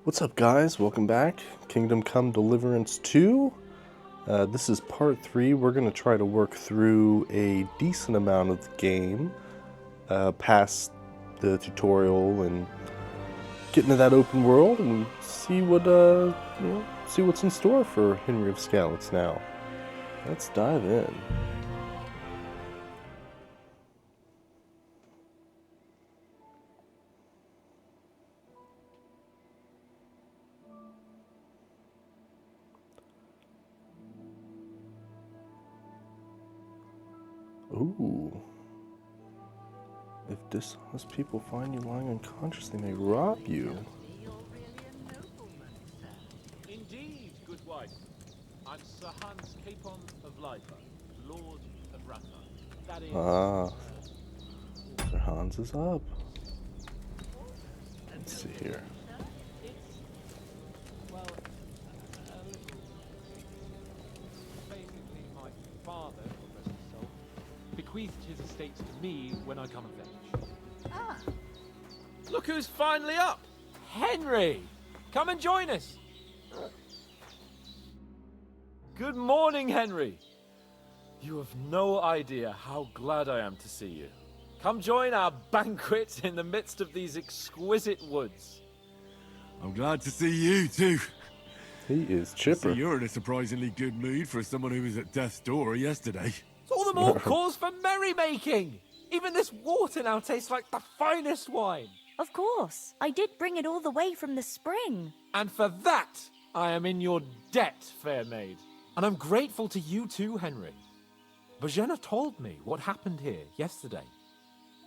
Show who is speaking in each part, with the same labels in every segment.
Speaker 1: What's up, guys? Welcome back. Kingdom Come Deliverance 2. This is part 3. We're going to try to work through a decent amount of the game past the tutorial and get into that open world and see what's in store for Henry of Skalitz now. Let's dive in. Ooh. If dishonest people find you lying unconscious, they may rob you.
Speaker 2: Indeed, good wife. I'm Sir Hans Capon of Lifer, Lord of Ratha. That is...
Speaker 1: Sir Hans is up. Let's see here.
Speaker 2: Well, a little... Basically, my father, rest his soul, bequeathed his estate to me when I come of age. Ah! Look who's finally up! Henry! Come and join us! Good morning, Henry! You have no idea how glad I am to see you. Come join our banquet in the midst of these exquisite woods.
Speaker 3: I'm glad to see you too.
Speaker 1: He is chipper.
Speaker 3: So you're in a surprisingly good mood for someone who was at death's door yesterday.
Speaker 2: It's all the more cause for merrymaking! Even this water now tastes like the finest wine.
Speaker 4: Of course. I did bring it all the way from the spring.
Speaker 2: And for that, I am in your debt, fair maid. And I'm grateful to you too, Henry. Bojena told me what happened here yesterday.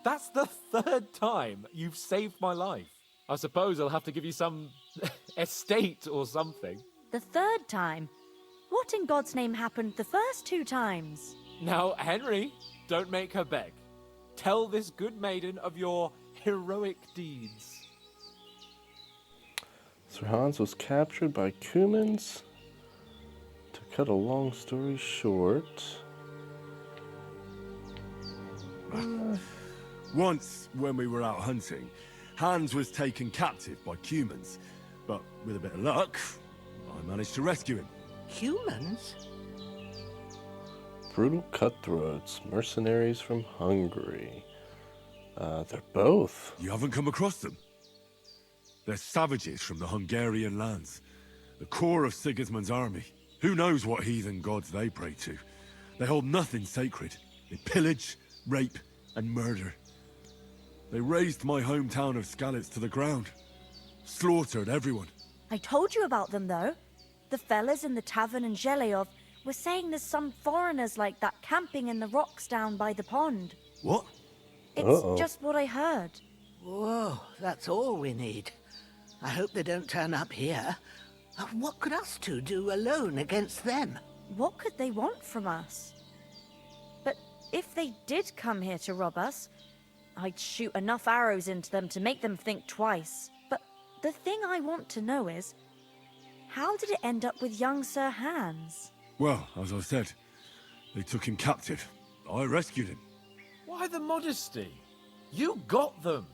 Speaker 2: That's the third time you've saved my life. I suppose I'll have to give you some estate or something.
Speaker 4: The third time? What in God's name happened the first 2 times?
Speaker 2: Now, Henry, don't make her beg. Tell this good maiden of your heroic deeds.
Speaker 1: Sir Hans was captured by Cumans. To cut a long story short...
Speaker 3: Once, when we were out hunting, Hans was taken captive by Cumans. But with a bit of luck, I managed to rescue him.
Speaker 5: Humans?
Speaker 1: Brutal cutthroats, mercenaries from Hungary. They're both.
Speaker 3: You haven't come across them? They're savages from the Hungarian lands. The core of Sigismund's army. Who knows what heathen gods they pray to? They hold nothing sacred. They pillage, rape, and murder. They razed my hometown of Skalitz to the ground. Slaughtered everyone.
Speaker 4: I told you about them, though. The fellas in the tavern in Zheleov were saying there's some foreigners like that camping in the rocks down by the pond.
Speaker 3: What?
Speaker 4: It's just what I heard.
Speaker 5: Whoa, that's all we need. I hope they don't turn up here. What could us two do alone against them?
Speaker 4: What could they want from us? But if they did come here to rob us, I'd shoot enough arrows into them to make them think twice. But the thing I want to know is, how did it end up with young Sir Hans?
Speaker 3: Well, as I said, they took him captive. I rescued him.
Speaker 2: Why the modesty? You got them.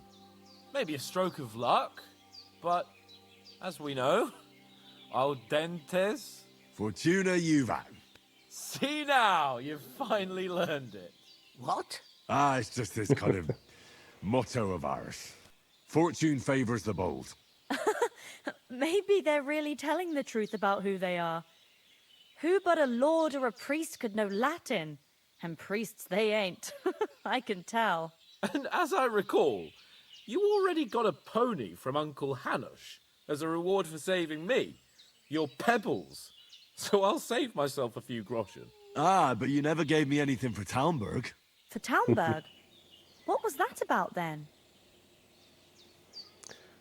Speaker 2: Maybe a stroke of luck, but as we know, audentes.
Speaker 3: Fortuna juvat.
Speaker 2: See now, you've finally learned it.
Speaker 5: What?
Speaker 3: It's just this kind of motto of ours. Fortune favors the bold.
Speaker 4: Maybe they're really telling the truth about who they are. Who but a lord or a priest could know Latin? And priests they ain't. I can tell.
Speaker 2: And as I recall, you already got a pony from Uncle Hanush as a reward for saving me. Your pebbles. So I'll save myself a few groschen.
Speaker 3: But you never gave me anything for Talmberg.
Speaker 4: For Talmberg? What was that about then?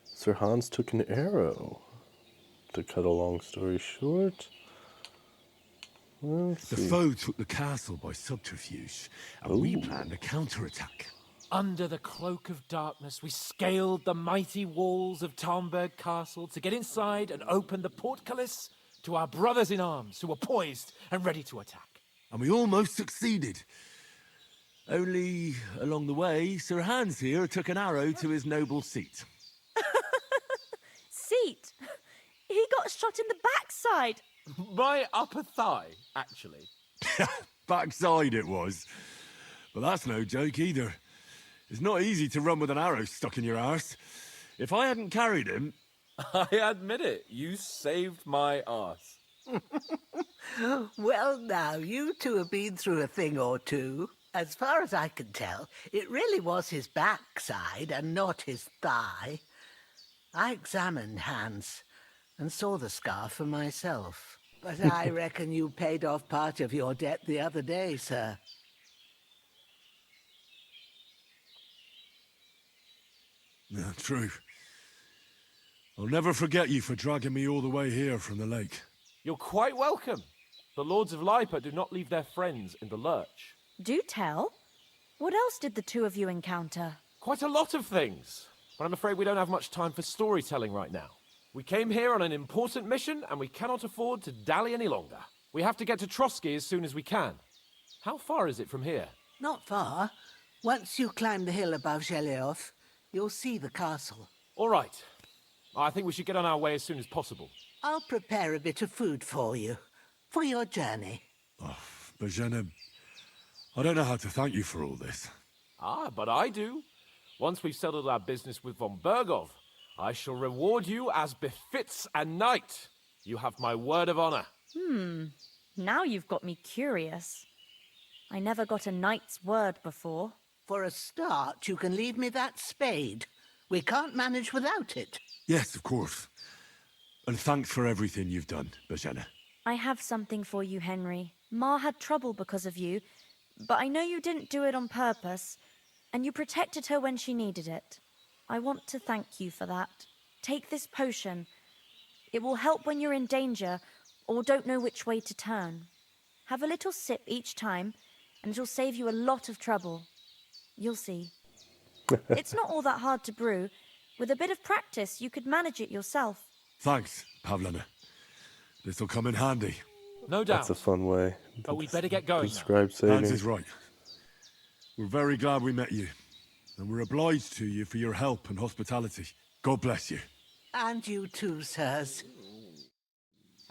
Speaker 1: Sir Hans took an arrow. To cut a long story short...
Speaker 3: The foe took the castle by subterfuge, and we planned a counterattack.
Speaker 2: Under the cloak of darkness, we scaled the mighty walls of Talmberg Castle to get inside and open the portcullis to our brothers in arms who were poised and ready to attack.
Speaker 3: And we almost succeeded. Only, along the way, Sir Hans here took an arrow to his noble seat.
Speaker 4: Seat? got shot in the backside.
Speaker 2: My upper thigh, actually.
Speaker 3: Backside it was. But that's no joke either. It's not easy to run with an arrow stuck in your arse. If I hadn't carried him...
Speaker 2: I admit it, you saved my arse.
Speaker 5: Well, now, you two have been through a thing or two. As far as I can tell, it really was his backside and not his thigh. I examined Hans and saw the scar for myself. But I reckon you paid off part of your debt the other day, sir.
Speaker 3: Yeah, true. I'll never forget you for dragging me all the way here from the lake.
Speaker 2: You're quite welcome. The Lords of Lipa do not leave their friends in the lurch.
Speaker 4: Do tell. What else did the two of you encounter?
Speaker 2: Quite a lot of things. But I'm afraid we don't have much time for storytelling right now. We came here on an important mission, and we cannot afford to dally any longer. We have to get to Trotsky as soon as we can. How far is it from here?
Speaker 5: Not far. Once you climb the hill above Zheleov, you'll see the castle.
Speaker 2: All right. I think we should get on our way as soon as possible.
Speaker 5: I'll prepare a bit of food for you, for your journey.
Speaker 3: Oh, Bozhena, I don't know how to thank you for all this.
Speaker 2: Ah, but I do. Once we've settled our business with von Bergov, I shall reward you as befits a knight. You have my word of honor.
Speaker 4: Now you've got me curious. I never got a knight's word before.
Speaker 5: For a start, you can leave me that spade. We can't manage without it.
Speaker 3: Yes, of course. And thanks for everything you've done, Bozhena.
Speaker 4: I have something for you, Henry. Ma had trouble because of you, but I know you didn't do it on purpose, and you protected her when she needed it. I want to thank you for that. Take this potion. It will help when you're in danger or don't know which way to turn. Have a little sip each time, and it'll save you a lot of trouble. You'll see. It's not all that hard to brew. With a bit of practice, you could manage it yourself.
Speaker 3: Thanks, Pavlena. This'll come in handy.
Speaker 2: No doubt.
Speaker 1: That's a fun way.
Speaker 2: But we better get going now.
Speaker 1: Describe
Speaker 3: Hans
Speaker 1: saving.
Speaker 3: is right. We're very glad we met you. And we're obliged to you for your help and hospitality. God bless you.
Speaker 5: And you too, sirs.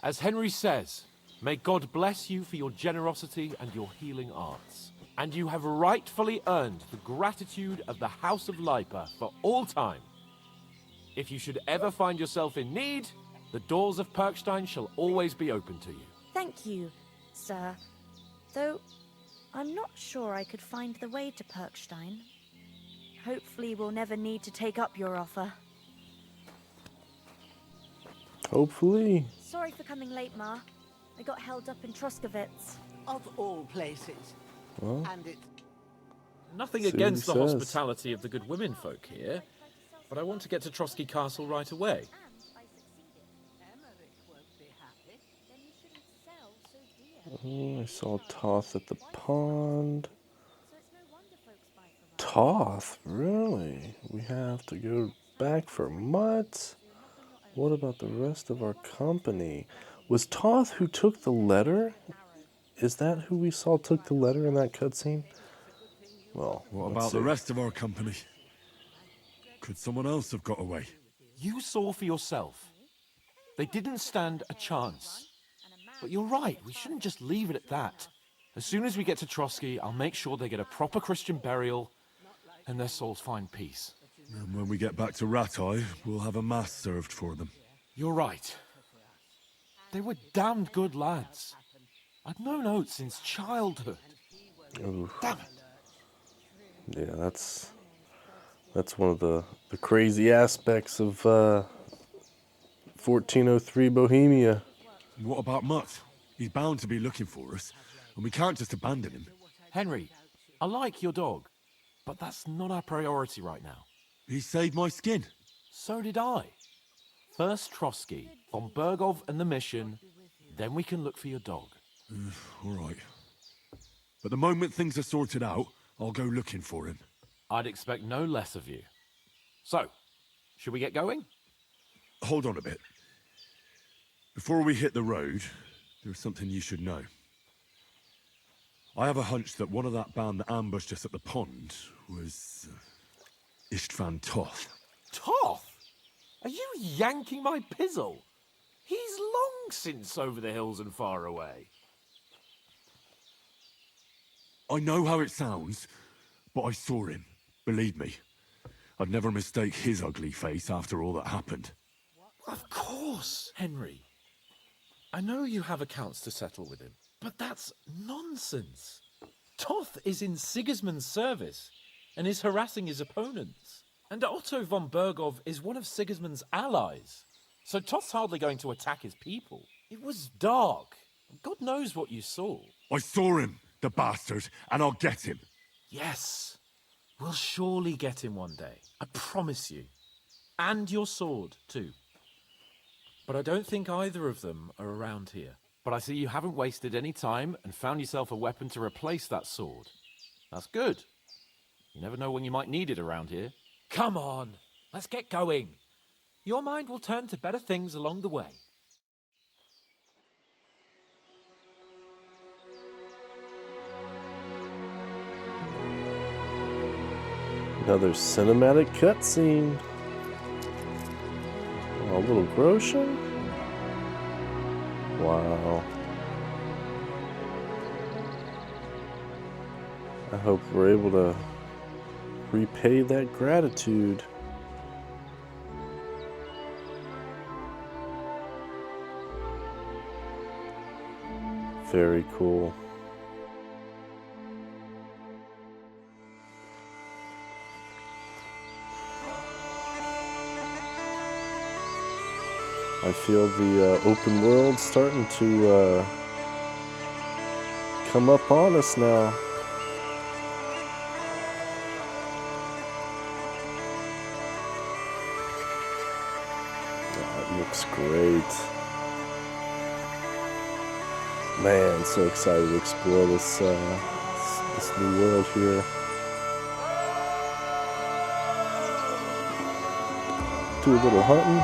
Speaker 2: As Henry says, may God bless you for your generosity and your healing arts. And you have rightfully earned the gratitude of the House of Lipa for all time. If you should ever find yourself in need, the doors of Perkstein shall always be open to you.
Speaker 4: Thank you, sir. Though, I'm not sure I could find the way to Perkstein. Hopefully we'll never need to take up your offer.
Speaker 1: Hopefully.
Speaker 4: Sorry for coming late, Ma. I got held up in Troskowitz.
Speaker 5: Of all places.
Speaker 1: Well,
Speaker 5: And it...
Speaker 2: Nothing
Speaker 1: See what
Speaker 2: against
Speaker 1: he
Speaker 2: the
Speaker 1: says.
Speaker 2: hospitality of the good women folk here, but I want to get to Trotsky Castle right away.
Speaker 1: I saw Toth at the pond. Toth? Really? We have to go back for mutts? What about the rest of our company? Was Toth who took the letter? Is that who we saw took the letter in that cutscene? Well,
Speaker 3: What
Speaker 1: let's
Speaker 3: about the
Speaker 1: see.
Speaker 3: rest of our company? Could someone else have got away?
Speaker 2: You saw for yourself. They didn't stand a chance. But you're right, we shouldn't just leave it at that. As soon as we get to Trotsky, I'll make sure they get a proper Christian burial and their souls find peace.
Speaker 3: And when we get back to Ratai, we'll have a mass served for them.
Speaker 2: You're right. They were damned good lads. I'd known Oates since childhood.
Speaker 1: Ooh.
Speaker 2: Damn it.
Speaker 1: Yeah, that's one of the crazy aspects of 1403 Bohemia.
Speaker 3: And what about Mutt? He's bound to be looking for us, and we can't just abandon him.
Speaker 2: Henry, I like your dog, but that's not our priority right now.
Speaker 3: He saved my skin.
Speaker 2: So did I. First Trotsky, von Bergov and the mission, then we can look for your dog.
Speaker 3: All right. But the moment things are sorted out, I'll go looking for him.
Speaker 2: I'd expect no less of you. So, should we get going?
Speaker 3: Hold on a bit. Before we hit the road, there's something you should know. I have a hunch that one of that band that ambushed us at the pond was Istvan Toth.
Speaker 2: Toth? Are you yanking my pizzle? He's long since over the hills and far away.
Speaker 3: I know how it sounds, but I saw him. Believe me. I'd never mistake his ugly face after all that happened.
Speaker 2: Of course, Henry. I know you have accounts to settle with him, but that's nonsense. Toth is in Sigismund's service and is harassing his opponents. And Otto von Bergov is one of Sigismund's allies. So Toth's hardly going to attack his people. It was dark. God knows what you saw.
Speaker 3: I saw him, the bastard, and I'll get him.
Speaker 2: Yes, we'll surely get him one day. I promise you. And your sword, too. But I don't think either of them are around here. But I see you haven't wasted any time and found yourself a weapon to replace that sword. That's good. You never know when you might need it around here. Come on, let's get going. Your mind will turn to better things along the way.
Speaker 1: Another cinematic cutscene. A little Grosha? Wow. I hope we're able to repay that gratitude. Very cool. I feel the open world starting to come up on us now. That looks great. Man, so excited to explore this this new world here. Do a little hunting.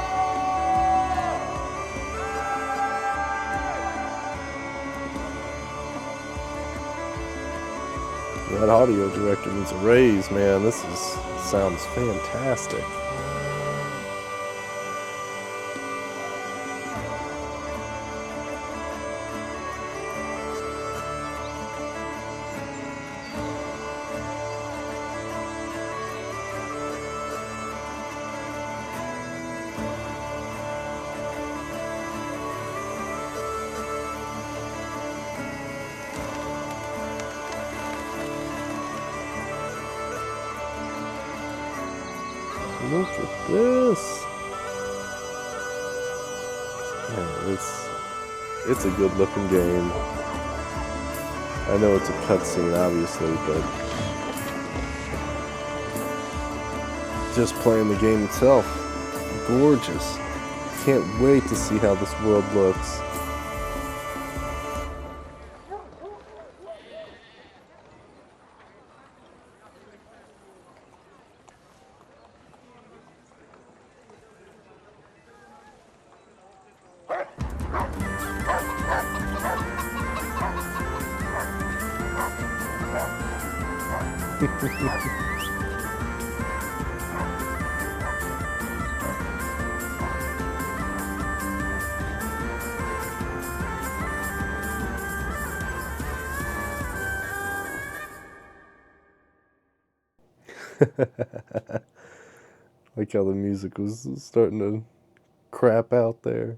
Speaker 1: That audio director needs a raise, man. This sounds fantastic. Look at this. Man, it's a good looking game. I know it's a cutscene, obviously, but just playing the game itself, gorgeous. Can't wait to see how this world looks. Like how the music was starting to crap out there.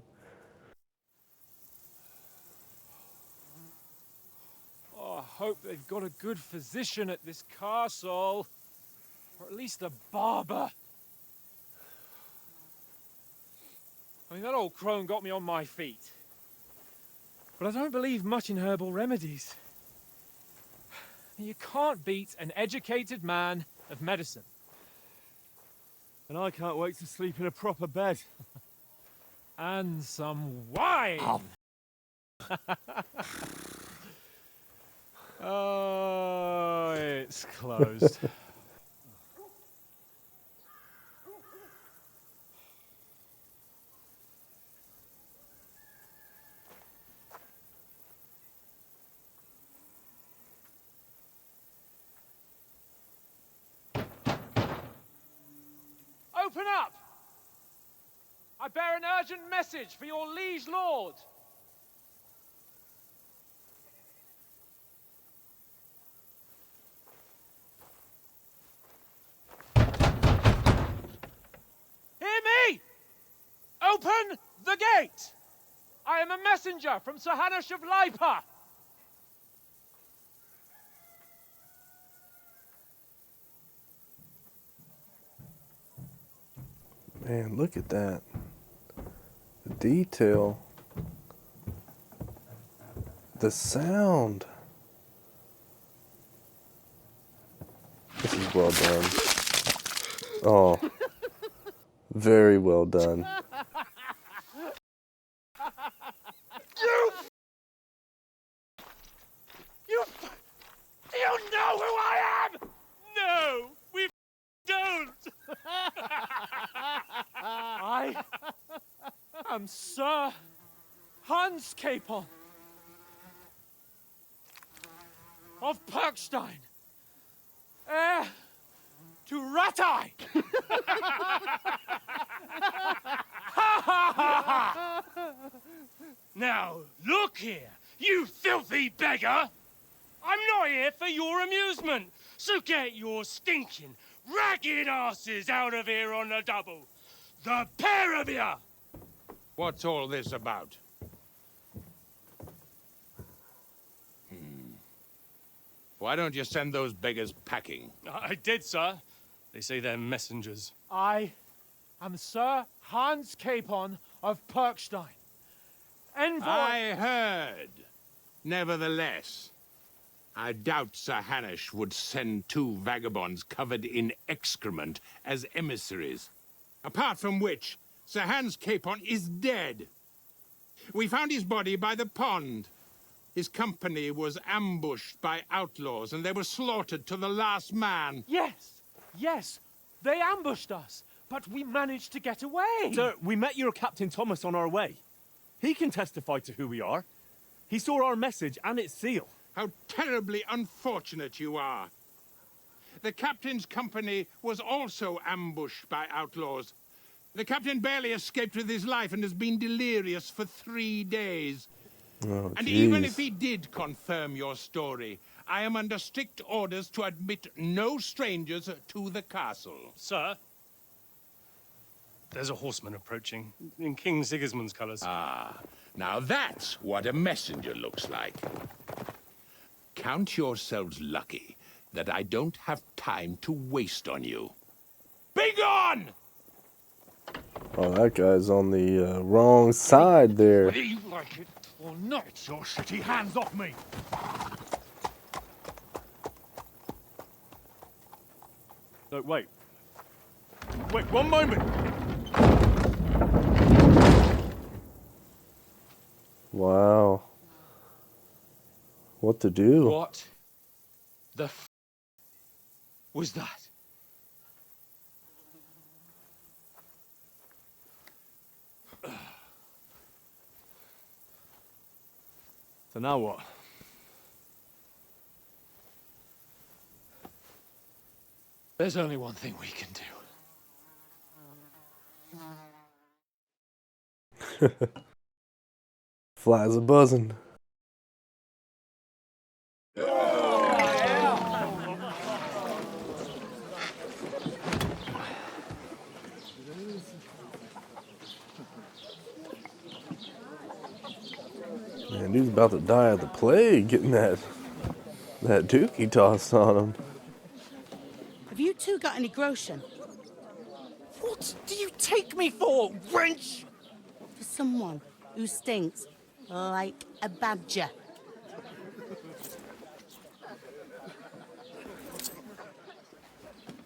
Speaker 2: Oh, I hope they've got a good physician at this castle. Or at least a barber. I mean, that old crone got me on my feet. But I don't believe much in herbal remedies. You can't beat an educated man of medicine.
Speaker 3: And I can't wait to sleep in a proper bed.
Speaker 2: And some wine! Oh, it's closed. Open up! I bear an urgent message for your liege lord. Hear me! Open the gate! I am a messenger from Sir Hanush of Lipa.
Speaker 1: Man, look at that. The detail. The sound. This is well done. Oh. Very well done.
Speaker 2: Do you know who I am? No, we don't. I am Sir Hans Capon of Perkstein, heir to Ratai. Now, look here, you filthy beggar! I'm not here for your amusement, so get your stinking, ragged asses out of here on the double. The pair of you!
Speaker 6: What's all this about? Why don't you send those beggars packing?
Speaker 2: I did, sir. They say they're messengers. I am Sir Hans Capon of Perkstein. Envoy...
Speaker 6: I heard. Nevertheless, I doubt Sir Hanush would send two vagabonds covered in excrement as emissaries. Apart from which, Sir Hans Capon is dead. We found his body by the pond. His company was ambushed by outlaws, and they were slaughtered to the last man.
Speaker 2: Yes, they ambushed us, but we managed to get away.
Speaker 7: Sir, we met your Captain Thomas on our way. He can testify to who we are. He saw our message and its seal.
Speaker 6: How terribly unfortunate you are. The captain's company was also ambushed by outlaws. The captain barely escaped with his life and has been delirious for 3 days.
Speaker 1: Oh,
Speaker 6: And
Speaker 1: geez.
Speaker 6: even if he did confirm your story, I am under strict orders to admit no strangers to the castle.
Speaker 2: Sir, there's a horseman approaching in King Sigismund's colours.
Speaker 6: Ah, now that's what a messenger looks like. Count yourselves lucky that I don't have time to waste on you. Be gone!
Speaker 1: Oh, that guy's on the wrong side there.
Speaker 2: Whether you like it or not, your shitty hands off me!
Speaker 7: No, wait. Wait, one moment!
Speaker 1: Wow. What to do?
Speaker 2: What the f was that?
Speaker 7: So now what?
Speaker 2: There's only one thing we can do.
Speaker 1: Flies a buzzing. Man, dude's about to die of the plague getting that dookie tossed on him.
Speaker 8: Have you two got any groschen?
Speaker 2: What do you take me for, wench?
Speaker 8: For someone who stinks like a badger.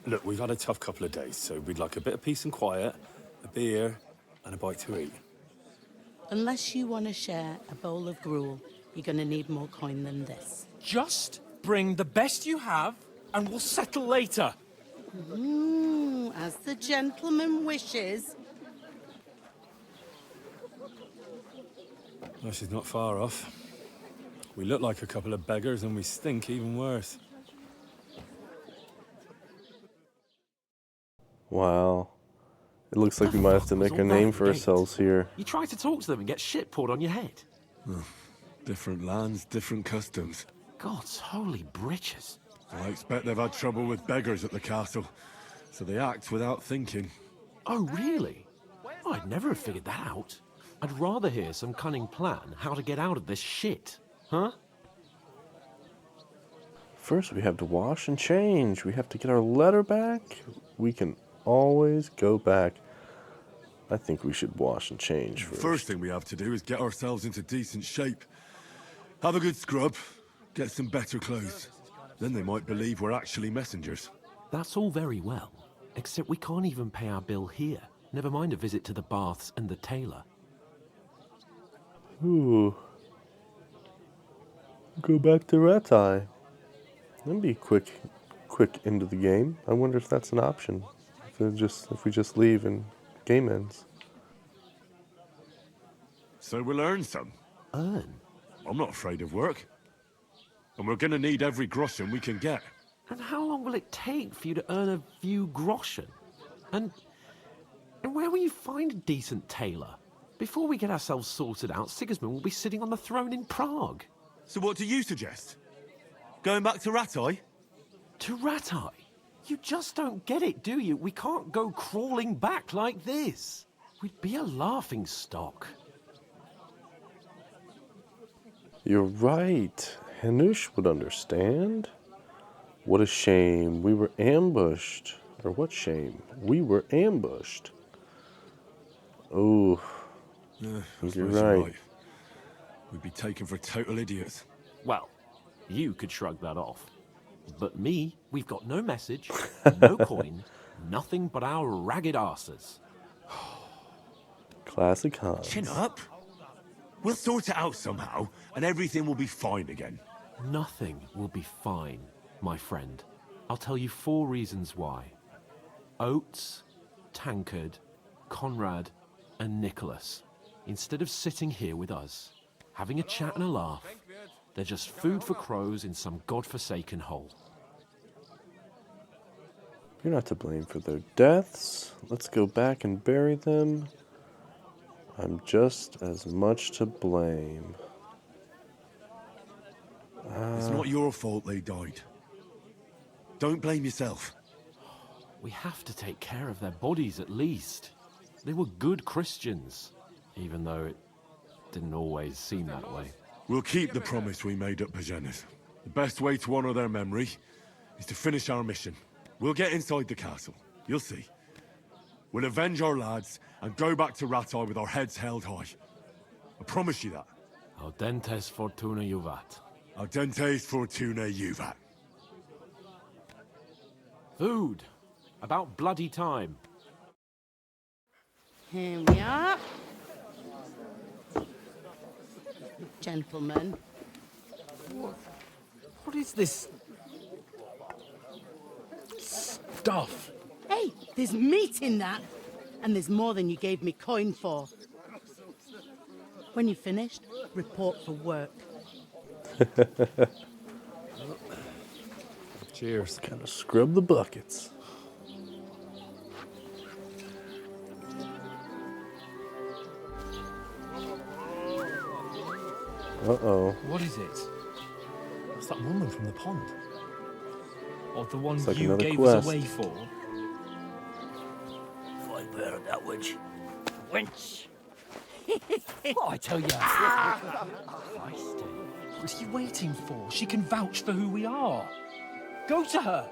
Speaker 7: Look, we've had a tough couple of days, so we'd like a bit of peace and quiet, a beer, and a bite to eat.
Speaker 8: Unless you want to share a bowl of gruel, you're going to need more coin than this.
Speaker 2: Just bring the best you have, and we'll settle later.
Speaker 8: As the gentleman wishes.
Speaker 7: Well, she's not far off. We look like a couple of beggars, and we stink even worse.
Speaker 1: Wow. It looks like we might have to make a name for ourselves here.
Speaker 2: You try to talk to them and get shit poured on your head.
Speaker 3: Different lands, different customs.
Speaker 2: God's holy britches.
Speaker 3: I expect they've had trouble with beggars at the castle, so they act without thinking.
Speaker 2: Oh, really? I'd never have figured that out. I'd rather hear some cunning plan how to get out of this shit. Huh?
Speaker 1: First, we have to wash and change. We have to get our letter back. We can always go back. I think we should wash and change first.
Speaker 3: First thing we have to do is get ourselves into decent shape. Have a good scrub, get some better clothes. Then they might believe we're actually messengers.
Speaker 2: That's all very well, except we can't even pay our bill here. Never mind a visit to the baths and the tailor.
Speaker 1: Ooh. Go back to Ratai. That'd be quick into the game. I wonder if that's an option. If we just leave and game ends.
Speaker 3: So we'll earn some.
Speaker 2: Earn?
Speaker 3: I'm not afraid of work. And we're gonna need every groschen we can get.
Speaker 2: And how long will it take for you to earn a few groschen? And where will you find a decent tailor? Before we get ourselves sorted out, Sigismund will be sitting on the throne in Prague.
Speaker 3: So what do you suggest? Going back to Ratai?
Speaker 2: To Ratai? You just don't get it, do you? We can't go crawling back like this. We'd be a laughing stock.
Speaker 1: You're right. Hanush would understand. What a shame. We were ambushed. Or what shame? We were ambushed. Oh, you're right.
Speaker 3: We'd be taken for total idiots.
Speaker 2: Well, you could shrug that off. But me, we've got no message, no coin, nothing but our ragged arses.
Speaker 1: Classic Hans.
Speaker 3: Chin up. We'll sort it out somehow, and everything will be fine again.
Speaker 2: Nothing will be fine, my friend. I'll tell you 4 reasons why. Oates, Tankard, Conrad, and Nicholas, instead of sitting here with us, having a chat and a laugh, they're just food for crows in some godforsaken hole.
Speaker 1: You're not to blame for their deaths. Let's go back and bury them. I'm just as much to blame.
Speaker 3: It's not your fault they died. Don't blame yourself.
Speaker 2: We have to take care of their bodies at least. They were good Christians, even though it didn't always seem that way.
Speaker 3: We'll keep the promise we made at Bajenas. The best way to honor their memory is to finish our mission. We'll get inside the castle. You'll see. We'll avenge our lads and go back to Ratai with our heads held high. I promise you that.
Speaker 2: Audentes fortuna juvat.
Speaker 3: Audentes fortuna juvat.
Speaker 2: Food. About bloody time.
Speaker 8: Here we are. Gentlemen.
Speaker 2: What is this stuff?
Speaker 8: Hey, there's meat in that. And there's more than you gave me coin for. When you're finished, report for work.
Speaker 1: Cheers. Kind of scrub the buckets. Uh-oh.
Speaker 9: What is it? It's that woman from the pond. Or the one
Speaker 1: Like
Speaker 9: you
Speaker 1: another
Speaker 9: gave
Speaker 1: quest.
Speaker 9: us away for.
Speaker 10: Find bear that witch. Wench!
Speaker 9: What I tell you? What are you waiting for? She can vouch for who we are. Go to her.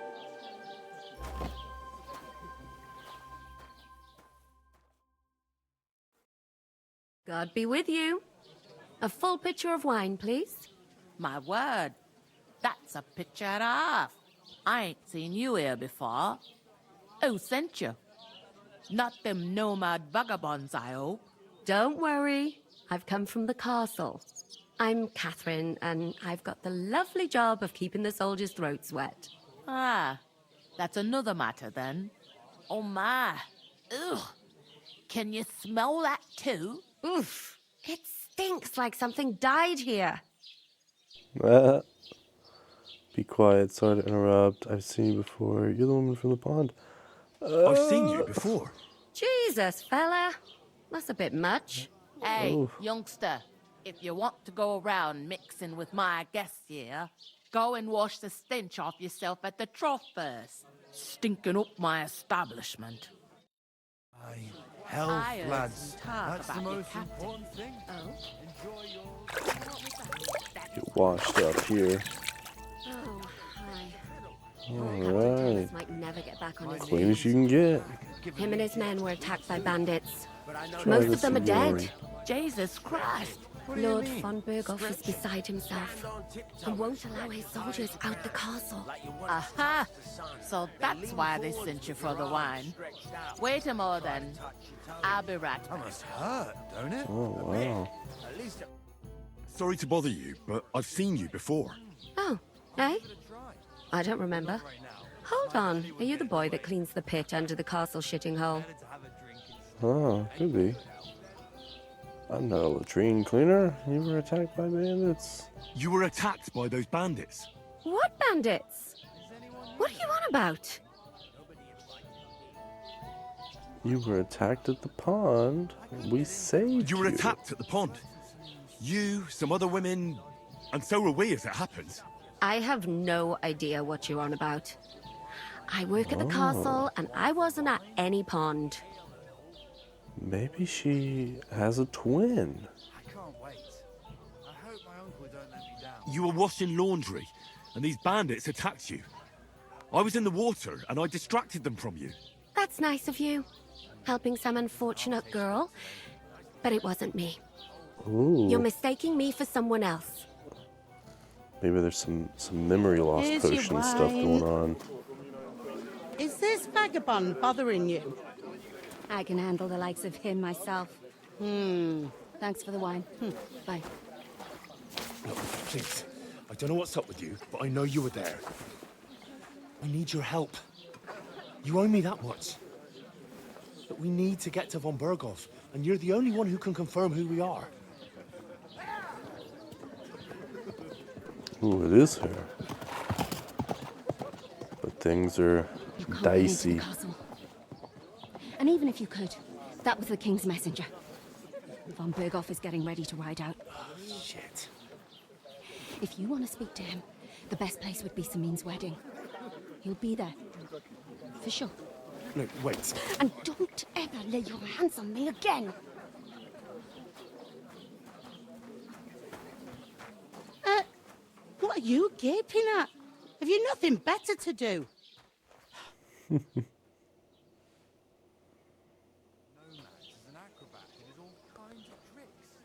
Speaker 11: God be with you. A full pitcher of wine, please.
Speaker 10: My word, that's a picture and a half. I ain't seen you here before. Who sent you? Not them nomad vagabonds, I hope.
Speaker 11: Don't worry. I've come from the castle. I'm Catherine, and I've got the lovely job of keeping the soldiers' throats wet.
Speaker 10: Ah, that's another matter then. Oh my. Ugh. Can you smell that too?
Speaker 11: Oof. It stinks like something died here.
Speaker 1: Be quiet, sorry to interrupt. I've seen you before. You're the woman from the pond.
Speaker 3: I've seen you before.
Speaker 11: Jesus, fella. That's a bit much.
Speaker 10: Hey,
Speaker 1: Oof.
Speaker 10: youngster, if you want to go around mixing with my guests here, go and wash the stench off yourself at the trough first. Stinking up my establishment.
Speaker 12: Health,
Speaker 10: I heard
Speaker 12: lads.
Speaker 10: some talk
Speaker 12: That's the
Speaker 10: about your
Speaker 12: most
Speaker 10: captain.
Speaker 12: important thing.
Speaker 10: Oh?
Speaker 12: Enjoy your...
Speaker 1: Get washed up here.
Speaker 11: Oh, hi.
Speaker 1: Alright.
Speaker 11: Thomas might never get back on his
Speaker 1: Clean
Speaker 11: feet.
Speaker 1: as you can get.
Speaker 11: Him and his men were attacked by bandits.
Speaker 1: Try
Speaker 11: Most
Speaker 1: this
Speaker 11: of them are
Speaker 1: again.
Speaker 11: dead.
Speaker 10: Jesus Christ!
Speaker 11: Lord von Berghoff is beside himself and won't allow his soldiers out the castle.
Speaker 10: Aha! So that's why they sent you for the wine. Wait a moment then. I'll be right
Speaker 12: That
Speaker 10: back.
Speaker 12: must hurt, don't it?
Speaker 1: Oh, wow.
Speaker 3: Sorry to bother you, but I've seen you before.
Speaker 11: Oh, eh? I don't remember. Hold on. Are you the boy that cleans the pit under the castle shitting hole?
Speaker 1: Oh, could be. I'm not a latrine cleaner. You were attacked by bandits.
Speaker 3: You were attacked by those bandits.
Speaker 11: What bandits? What are you on about?
Speaker 1: You were attacked at the pond. We saved you.
Speaker 3: You were attacked at the pond. You, some other women, and so were we as it happens.
Speaker 11: I have no idea what you're on about. I work at the
Speaker 1: Oh.
Speaker 11: castle and I wasn't at any pond.
Speaker 1: Maybe she has a twin.
Speaker 12: I can't wait. I hope my uncle don't let me down.
Speaker 3: You were washing laundry, and these bandits attacked you. I was in the water, and I distracted them from you.
Speaker 11: That's nice of you. Helping some unfortunate girl. But it wasn't me.
Speaker 1: Ooh.
Speaker 11: You're mistaking me for someone else.
Speaker 1: Maybe there's some memory loss
Speaker 8: Here's your
Speaker 1: potion stuff going
Speaker 8: wine.
Speaker 1: on.
Speaker 8: Is this vagabond bothering you?
Speaker 11: I can handle the likes of him myself. Thanks for the wine. Bye.
Speaker 9: Look, please. I don't know what's up with you, but I know you were there. I need your help. You owe me that much. But we need to get to von Berghoff, and you're the only one who can confirm who we are.
Speaker 1: Ooh, it is her. But things are
Speaker 11: You can't get into
Speaker 1: dicey.
Speaker 11: the castle. And even if you could, that was the king's messenger. Von Berghoff is getting ready to ride out.
Speaker 9: Shit.
Speaker 11: If you want to speak to him, the best place would be Samin's wedding. He'll be there. For sure.
Speaker 9: No, wait.
Speaker 11: And don't ever lay your hands on me again.
Speaker 8: What are you gaping at? Have you nothing better to do?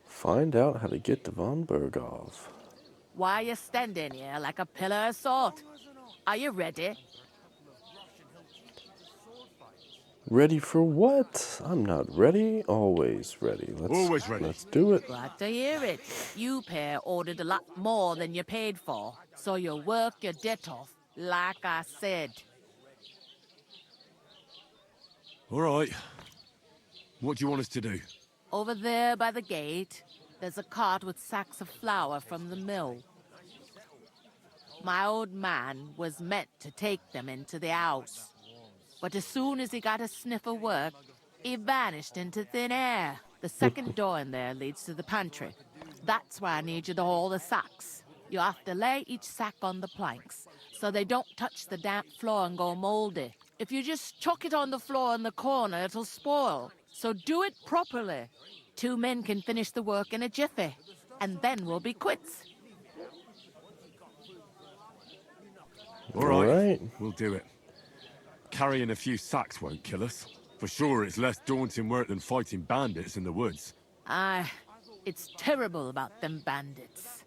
Speaker 1: Find out how to get to von Berghoff.
Speaker 10: Why are you standing here like a pillar of salt? Are you ready?
Speaker 1: Ready for what? I'm not ready. Always ready.
Speaker 3: Always ready.
Speaker 1: Let's do it.
Speaker 10: Glad to hear it. You pair ordered a lot more than you paid for, so you work your debt off, like I said.
Speaker 3: All right. What do you want us to do?
Speaker 10: Over there by the gate, there's a cart with sacks of flour from the mill. My old man was meant to take them into the house. But as soon as he got a sniff of work, he vanished into thin air. The second door in there leads to the pantry. That's where I need you to haul the sacks. You have to lay each sack on the planks, so they don't touch the damp floor and go moldy. If you just chuck it on the floor in the corner, it'll spoil. So do it properly. 2 men can finish the work in a jiffy, and then we'll be quits.
Speaker 3: All right.
Speaker 1: Alright.
Speaker 3: We'll do it. Carrying a few sacks won't kill us. For sure, it's less daunting work than fighting bandits in the woods.
Speaker 10: Aye, it's terrible about them bandits.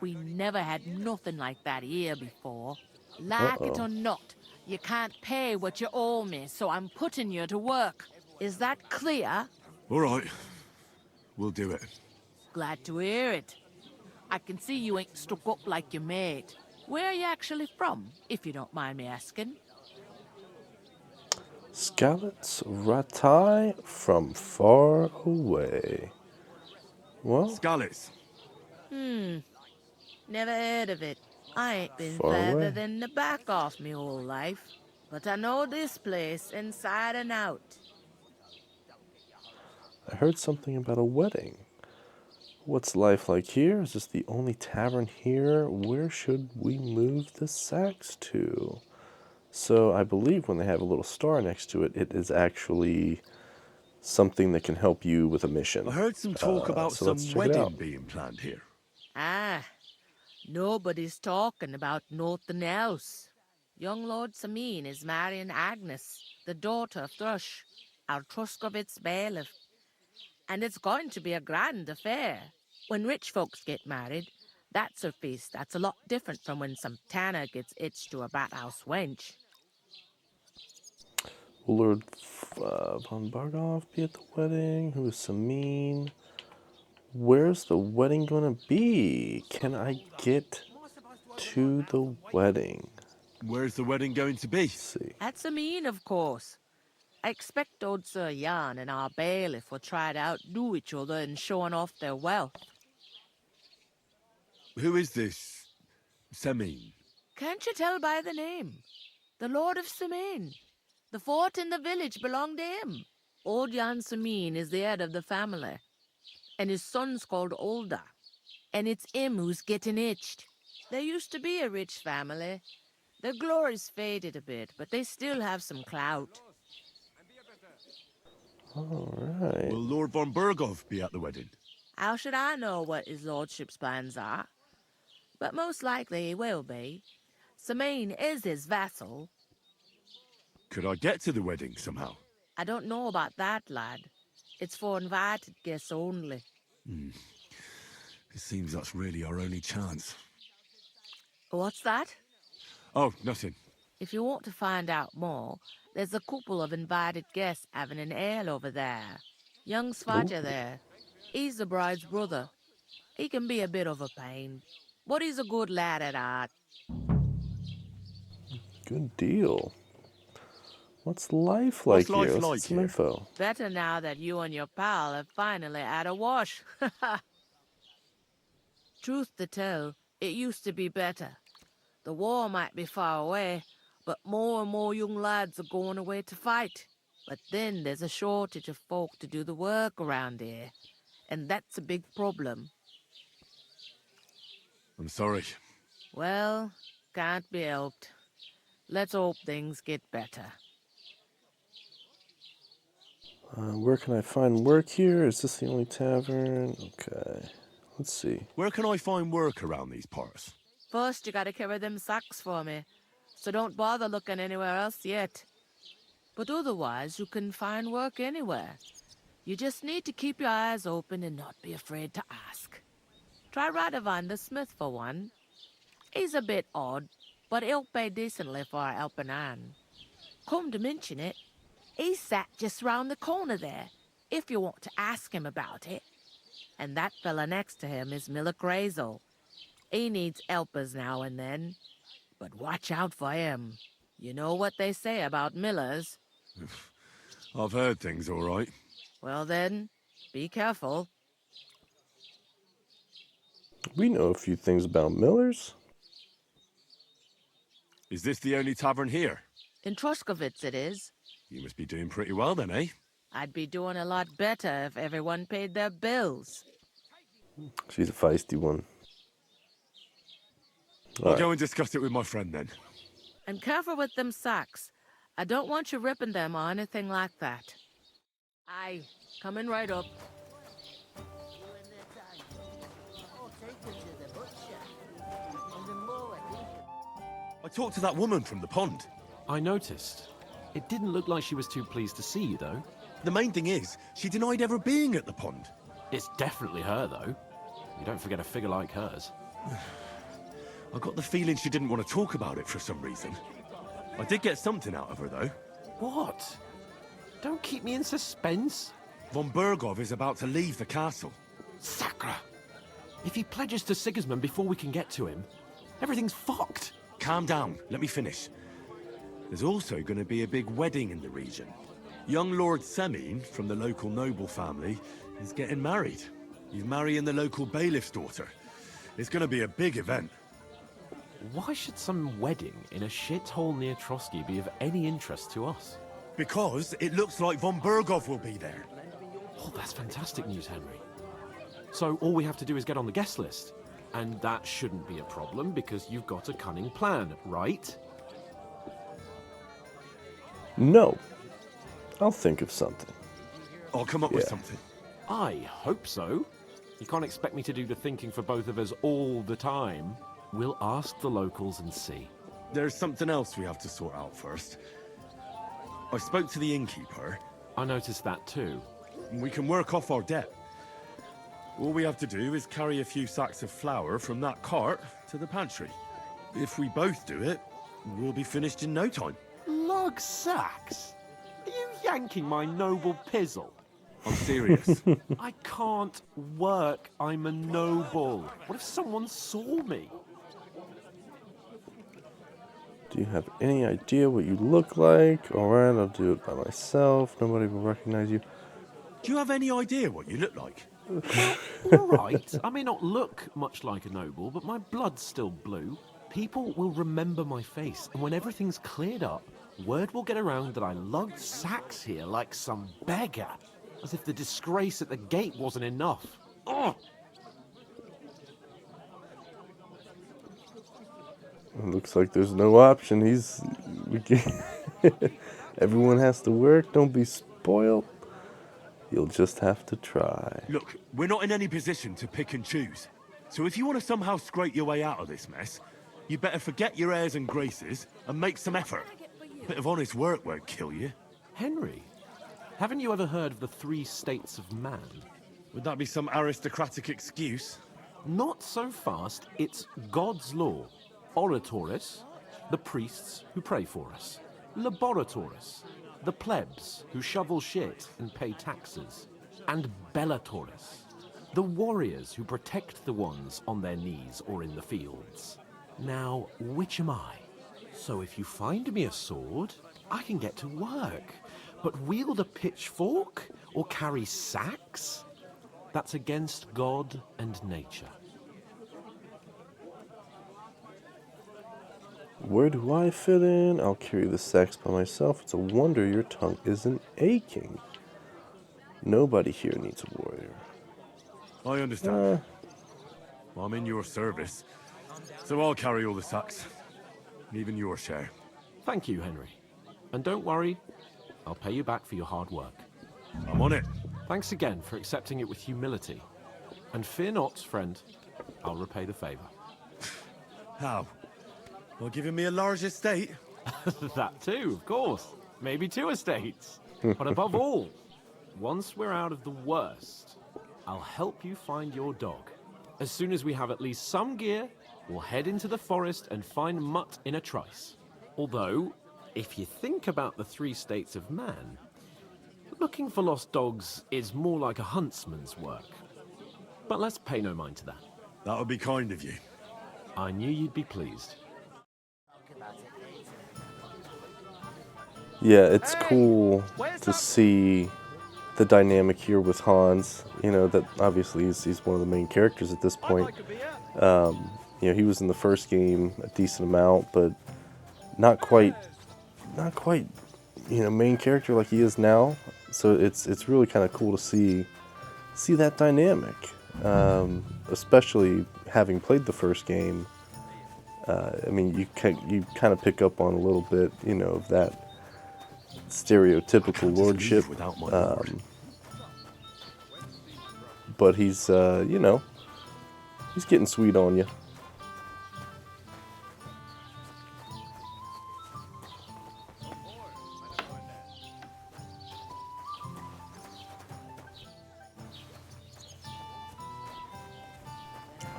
Speaker 10: We never had nothing like that here before. Like it or not, you can't pay what you owe me, so I'm putting you to work. Is that clear?
Speaker 3: All right. We'll do it.
Speaker 10: Glad to hear it. I can see you ain't stuck up like your mate. Where are you actually from, if you don't mind me asking?
Speaker 1: Scallops ratai from far away. Well,
Speaker 3: Scallops.
Speaker 10: Never heard of it. I ain't been
Speaker 1: Far
Speaker 10: further
Speaker 1: away.
Speaker 10: than the back off me whole life. But I know this place inside and out.
Speaker 1: I heard something about a wedding. What's life like here? Is this the only tavern here? Where should we move the sacks to? So I believe when they have a little star next to it, it is actually something that can help you with a mission.
Speaker 3: I heard some talk about
Speaker 1: so let's
Speaker 3: some
Speaker 1: check it
Speaker 3: wedding
Speaker 1: out.
Speaker 3: being planned here.
Speaker 10: Ah, nobody's talking about nothing else. Young Lord Samin is marrying Agnes, the daughter of Thrush, our Truskovitz bailiff. And it's going to be a grand affair. When rich folks get married, that's a feast that's a lot different from when some tanner gets hitched to a bathhouse wench.
Speaker 1: Will Lord von Bargov be at the wedding? Who is Samin? Where's the wedding gonna be? Can I get to the wedding?
Speaker 3: Where's the wedding going to be?
Speaker 1: Let's see.
Speaker 10: At Samin, of course. I expect old Sir Jan and our bailiff will try to outdo each other in showing off their wealth.
Speaker 3: Who is this Semin?
Speaker 10: Can't you tell by the name? The Lord of Samin. The fort in the village belonged to him. Old Jan Samin is the head of the family, and his son's called Olda. And it's him who's getting itched. There used to be a rich family. Their glory's faded a bit, but they still have some clout.
Speaker 1: All right.
Speaker 3: Will Lord von Bergov be at the wedding?
Speaker 10: How should I know what his lordship's plans are? But most likely he will be. Samin is his vassal.
Speaker 3: Could I get to the wedding somehow?
Speaker 10: I don't know about that, lad. It's for invited guests only.
Speaker 3: It seems that's really our only chance.
Speaker 10: What's that?
Speaker 3: Oh, nothing.
Speaker 10: If you want to find out more, there's a couple of invited guests having an ale over there. Young Svaja there. He's the bride's brother. He can be a bit of a pain, but he's a good lad at heart.
Speaker 1: Good deal. What's life like
Speaker 3: What's life
Speaker 1: here? Let's
Speaker 3: like
Speaker 1: get some
Speaker 3: here?
Speaker 1: info.
Speaker 10: Better now that you and your pal have finally had a wash. Truth to tell, it used to be better. The war might be far away, but more and more young lads are going away to fight. But then there's a shortage of folk to do the work around here, and that's a big problem.
Speaker 3: I'm sorry.
Speaker 10: Well, can't be helped. Let's hope things get better.
Speaker 1: Where can I find work here? Is this the only tavern? Okay. Let's see.
Speaker 3: Where can I find work around these parts?
Speaker 10: First, you gotta carry them sacks for me, so don't bother looking anywhere else yet. But otherwise, you can find work anywhere. You just need to keep your eyes open and not be afraid to ask. Try Radovan the smith for one. He's a bit odd, but he'll pay decently for a helping hand. Come to mention it, he's sat just round the corner there, if you want to ask him about it. And that fella next to him is Miller Crazel. He needs helpers now and then, but watch out for him. You know what they say about Millers?
Speaker 3: I've heard things all right.
Speaker 10: Well then, be careful.
Speaker 1: We know a few things about Millers.
Speaker 3: Is this the only tavern here?
Speaker 10: In Truskovitz it is.
Speaker 3: You must be doing pretty well then, eh?
Speaker 10: I'd be doing a lot better if everyone paid their bills.
Speaker 1: She's a feisty one.
Speaker 3: I'll go and discuss it with my friend then.
Speaker 10: And careful with them sacks. I don't want you ripping them or anything like that. Aye, coming right up.
Speaker 3: I talked to that woman from the pond.
Speaker 2: I noticed. It didn't look like she was too pleased to see you, though.
Speaker 3: The main thing is, she denied ever being at the pond.
Speaker 2: It's definitely her, though. You don't forget a figure like hers.
Speaker 3: I got the feeling she didn't want to talk about it for some reason. I did get something out of her, though.
Speaker 2: What? Don't keep me in suspense.
Speaker 3: Von Bergov is about to leave the castle.
Speaker 2: Sacra! If he pledges to Sigismund before we can get to him, everything's fucked.
Speaker 3: Calm down, let me finish. There's also going to be a big wedding in the region. Young Lord Semin, from the local noble family, is getting married. He's marrying the local bailiff's daughter. It's going to be a big event.
Speaker 2: Why should some wedding in a shithole near Trotsky be of any interest to us?
Speaker 3: Because it looks like von Bergov will be there.
Speaker 2: Oh, that's fantastic news, Henry. So all we have to do is get on the guest list. And that shouldn't be a problem because you've got a cunning plan, right?
Speaker 1: No. I'll think of something.
Speaker 3: I'll come up with something.
Speaker 2: I hope so. You can't expect me to do the thinking for both of us all the time. We'll ask the locals and see.
Speaker 3: There's something else we have to sort out first. I spoke to the innkeeper.
Speaker 2: I noticed that too.
Speaker 3: We can work off our debt. All we have to do is carry a few sacks of flour from that cart to the pantry. If we both do it, we'll be finished in no time.
Speaker 2: Lug sacks? Are you yanking my noble pizzle?
Speaker 3: I'm serious.
Speaker 2: I can't work. I'm a noble. What if someone saw me?
Speaker 1: Do you have any idea what you look like? Alright, I'll do it by myself. Nobody will recognize you.
Speaker 3: Do you have any idea what you look like?
Speaker 2: All right. I may not look much like a noble, but my blood's still blue. People will remember my face, and when everything's cleared up, word will get around that I lugged sacks here like some beggar. As if the disgrace at the gate wasn't enough. Ugh!
Speaker 1: It looks like there's no option. Everyone has to work. Don't be spoiled. You'll just have to try.
Speaker 3: Look, we're not in any position to pick and choose. So if you want to somehow scrape your way out of this mess, you better forget your airs and graces and make some effort. A bit of honest work won't kill you.
Speaker 2: Henry, haven't you ever heard of the 3 states of man?
Speaker 3: Would that be some aristocratic excuse?
Speaker 2: Not so fast. It's God's law. Oratoris, the priests who pray for us. Laboratoris, the plebs who shovel shit and pay taxes. And Bellatoris, the warriors who protect the ones on their knees or in the fields. Now, which am I? So if you find me a sword, I can get to work. But wield a pitchfork or carry sacks? That's against God and nature.
Speaker 1: Where do I fit in? I'll carry the sacks by myself. It's a wonder your tongue isn't aching. Nobody here needs a warrior.
Speaker 3: I understand. I'm in your service, so I'll carry all the sacks. Even your share.
Speaker 2: Thank you, Henry. And don't worry, I'll pay you back for your hard work.
Speaker 3: I'm on it.
Speaker 2: Thanks again for accepting it with humility. And fear not, friend, I'll repay the favor.
Speaker 3: How? Well, giving me a large estate?
Speaker 2: That too, of course. Maybe 2 estates. But above all, once we're out of the worst, I'll help you find your dog. As soon as we have at least some gear, we'll head into the forest and find Mutt in a trice. Although, if you think about the 3 states of man, looking for lost dogs is more like a huntsman's work. But let's pay no mind to that.
Speaker 3: That would be kind of you.
Speaker 2: I knew you'd be pleased.
Speaker 1: Yeah, it's cool to see the dynamic here with Hans. You know, that obviously he's one of the main characters at this point. You know, he was in the first game a decent amount, but not quite, you know, main character like he is now. So it's really kind of cool to see that dynamic, especially having played the first game. I mean, you kind of pick up on a little bit, you know, of that stereotypical lordship. But he's, you know, he's getting sweet on you.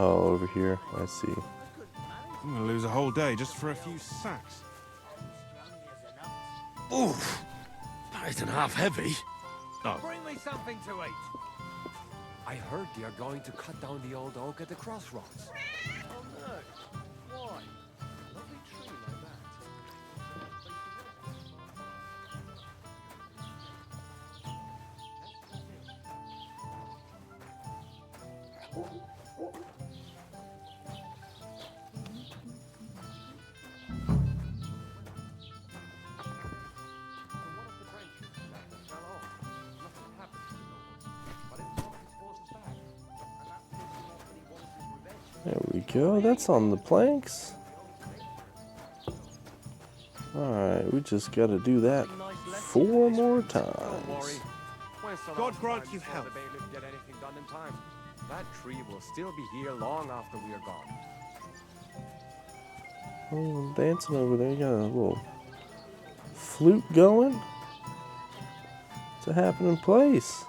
Speaker 1: Oh, over here, I see.
Speaker 12: I'm gonna lose a whole day just for a few sacks.
Speaker 3: Oof! That isn't half heavy. Oh.
Speaker 13: Bring me something to eat. I heard you're going to cut down the old oak at the crossroads.
Speaker 12: Oh no! Why? A lovely tree like that.
Speaker 1: There we go. That's on the planks. Alright, we just gotta do that 4 more times.
Speaker 13: God grant you help. The bailiff get anything done in time. That tree will still be here long after we are gone.
Speaker 1: Oh, dancing over there. You got a little flute going. It's a happening place.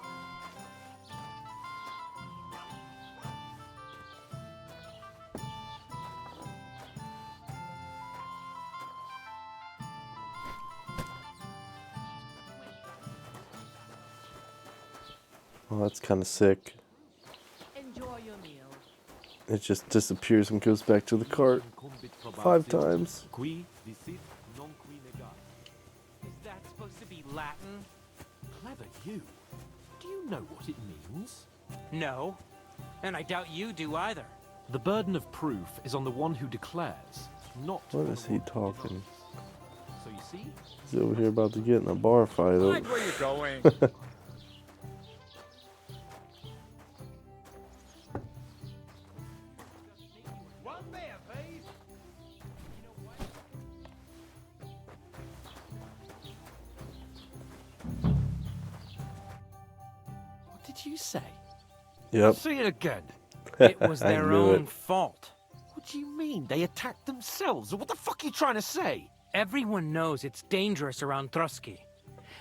Speaker 1: Oh, that's kind of sick.
Speaker 10: Enjoy your meal.
Speaker 1: It just disappears and goes back to the cart 5 times.
Speaker 2: Qui visit non qui negat.
Speaker 14: Is that supposed to be Latin?
Speaker 2: Clever you. Do you know what it means?
Speaker 14: No. And I doubt you do either.
Speaker 2: The burden of proof is on the one who declares, not
Speaker 1: What is he talking?
Speaker 2: So you see?
Speaker 1: He's over here about to get in a bar fight.
Speaker 14: Mind where you're going.
Speaker 2: What did you say?
Speaker 1: Yep.
Speaker 14: See it again. It was
Speaker 1: I
Speaker 14: their
Speaker 1: knew
Speaker 14: own
Speaker 1: it.
Speaker 14: fault.
Speaker 2: What do you mean? They attacked themselves? What the fuck are you trying to say?
Speaker 14: Everyone knows it's dangerous around Trusky.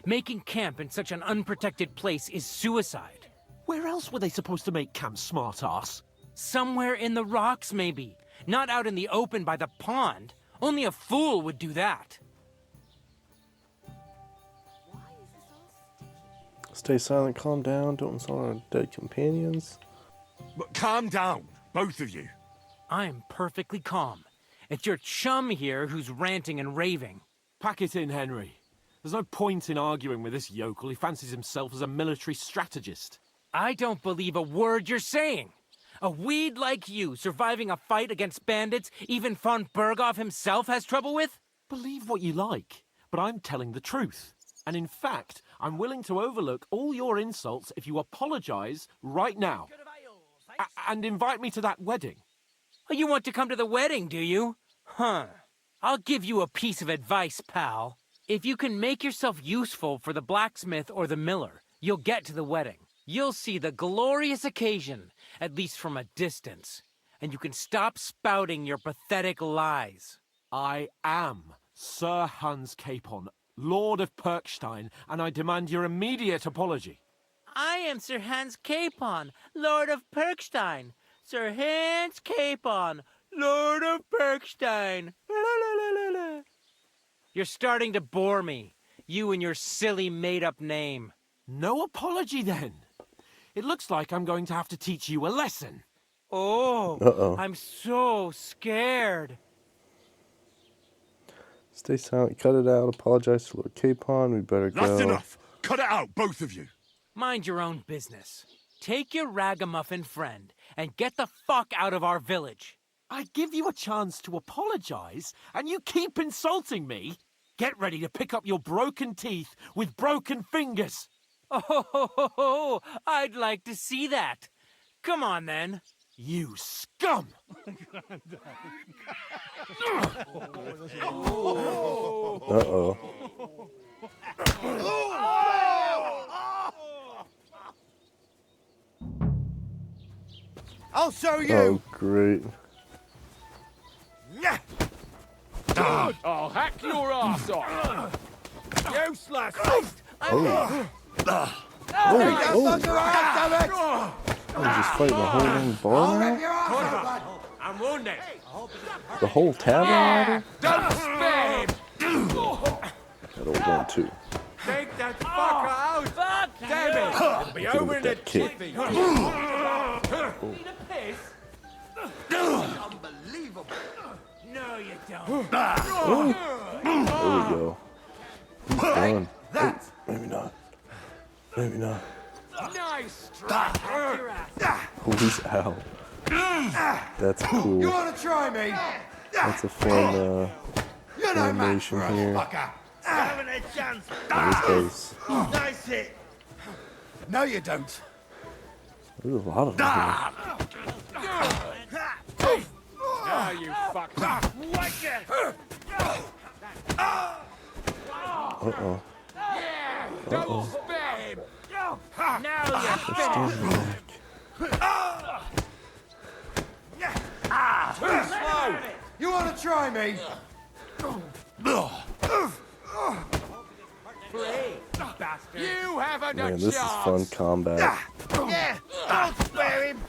Speaker 14: Making camp in such an unprotected place is suicide.
Speaker 2: Where else were they supposed to make camp, smartass?
Speaker 14: Somewhere in the rocks, maybe. Not out in the open by the pond. Only a fool would do that.
Speaker 1: Stay silent, calm down, don't insult our dead companions.
Speaker 3: But calm down, both of you.
Speaker 14: I'm perfectly calm. It's your chum here who's ranting and raving.
Speaker 2: Pack it in, Henry. There's no point in arguing with this yokel. He fancies himself as a military strategist.
Speaker 14: I don't believe a word you're saying. A weed like you surviving a fight against bandits even von Berghoff himself has trouble with?
Speaker 2: Believe what you like, but I'm telling the truth. And in fact, I'm willing to overlook all your insults if you apologize right now. And invite me to that wedding.
Speaker 14: Oh, you want to come to the wedding, do you? Huh. I'll give you a piece of advice, pal. If you can make yourself useful for the blacksmith or the miller, you'll get to the wedding. You'll see the glorious occasion, at least from a distance. And you can stop spouting your pathetic lies.
Speaker 2: I am Sir Hans Capon, Lord of Perkstein, and I demand your immediate apology.
Speaker 14: I am Sir Hans Capon, Lord of Perkstein. Sir Hans Capon, Lord of Perkstein. You're starting to bore me, you and your silly made-up name.
Speaker 2: No apology, then. It looks like I'm going to have to teach you a lesson.
Speaker 14: Oh, I'm so scared.
Speaker 1: Stay silent, cut it out, apologize to Lord Capon, we better go.
Speaker 3: That's enough! Cut it out, both of you!
Speaker 14: Mind your own business. Take your ragamuffin friend and get the fuck out of our village.
Speaker 2: I give you a chance to apologize, and you keep insulting me. Get ready to pick up your broken teeth with broken fingers.
Speaker 14: Oh, I'd like to see that. Come on, then.
Speaker 2: You scum!
Speaker 1: Uh-oh.
Speaker 13: I'll show you.
Speaker 1: Oh, great.
Speaker 13: I'll hack your ass off. Useless.
Speaker 1: Oh. Oh, just fighting the whole dang bar now?
Speaker 13: I'm wounded.
Speaker 1: The whole tavern?
Speaker 13: Don't spare him.
Speaker 1: That old one, too.
Speaker 13: Take that fucker out. Fuck damn it. It'll be
Speaker 1: Hit him
Speaker 13: over
Speaker 1: with
Speaker 13: in a
Speaker 1: that kick.
Speaker 13: jiffy.
Speaker 5: Unbelievable.
Speaker 14: No, you don't.
Speaker 1: There we go. He's done. Oh, maybe not. Maybe not.
Speaker 13: Nice
Speaker 1: Oh, he's out. That's cool.
Speaker 13: You want to try me?
Speaker 1: That's a fun animation here.
Speaker 13: Having a chance.
Speaker 1: His face.
Speaker 13: Nice hit. No, you don't.
Speaker 1: There's a lot of them here. Stand back.
Speaker 13: Too slow! You want to try me?
Speaker 6: You haven't a
Speaker 1: Man, this is fun
Speaker 6: chance.
Speaker 1: combat.
Speaker 13: Yeah, don't spare him.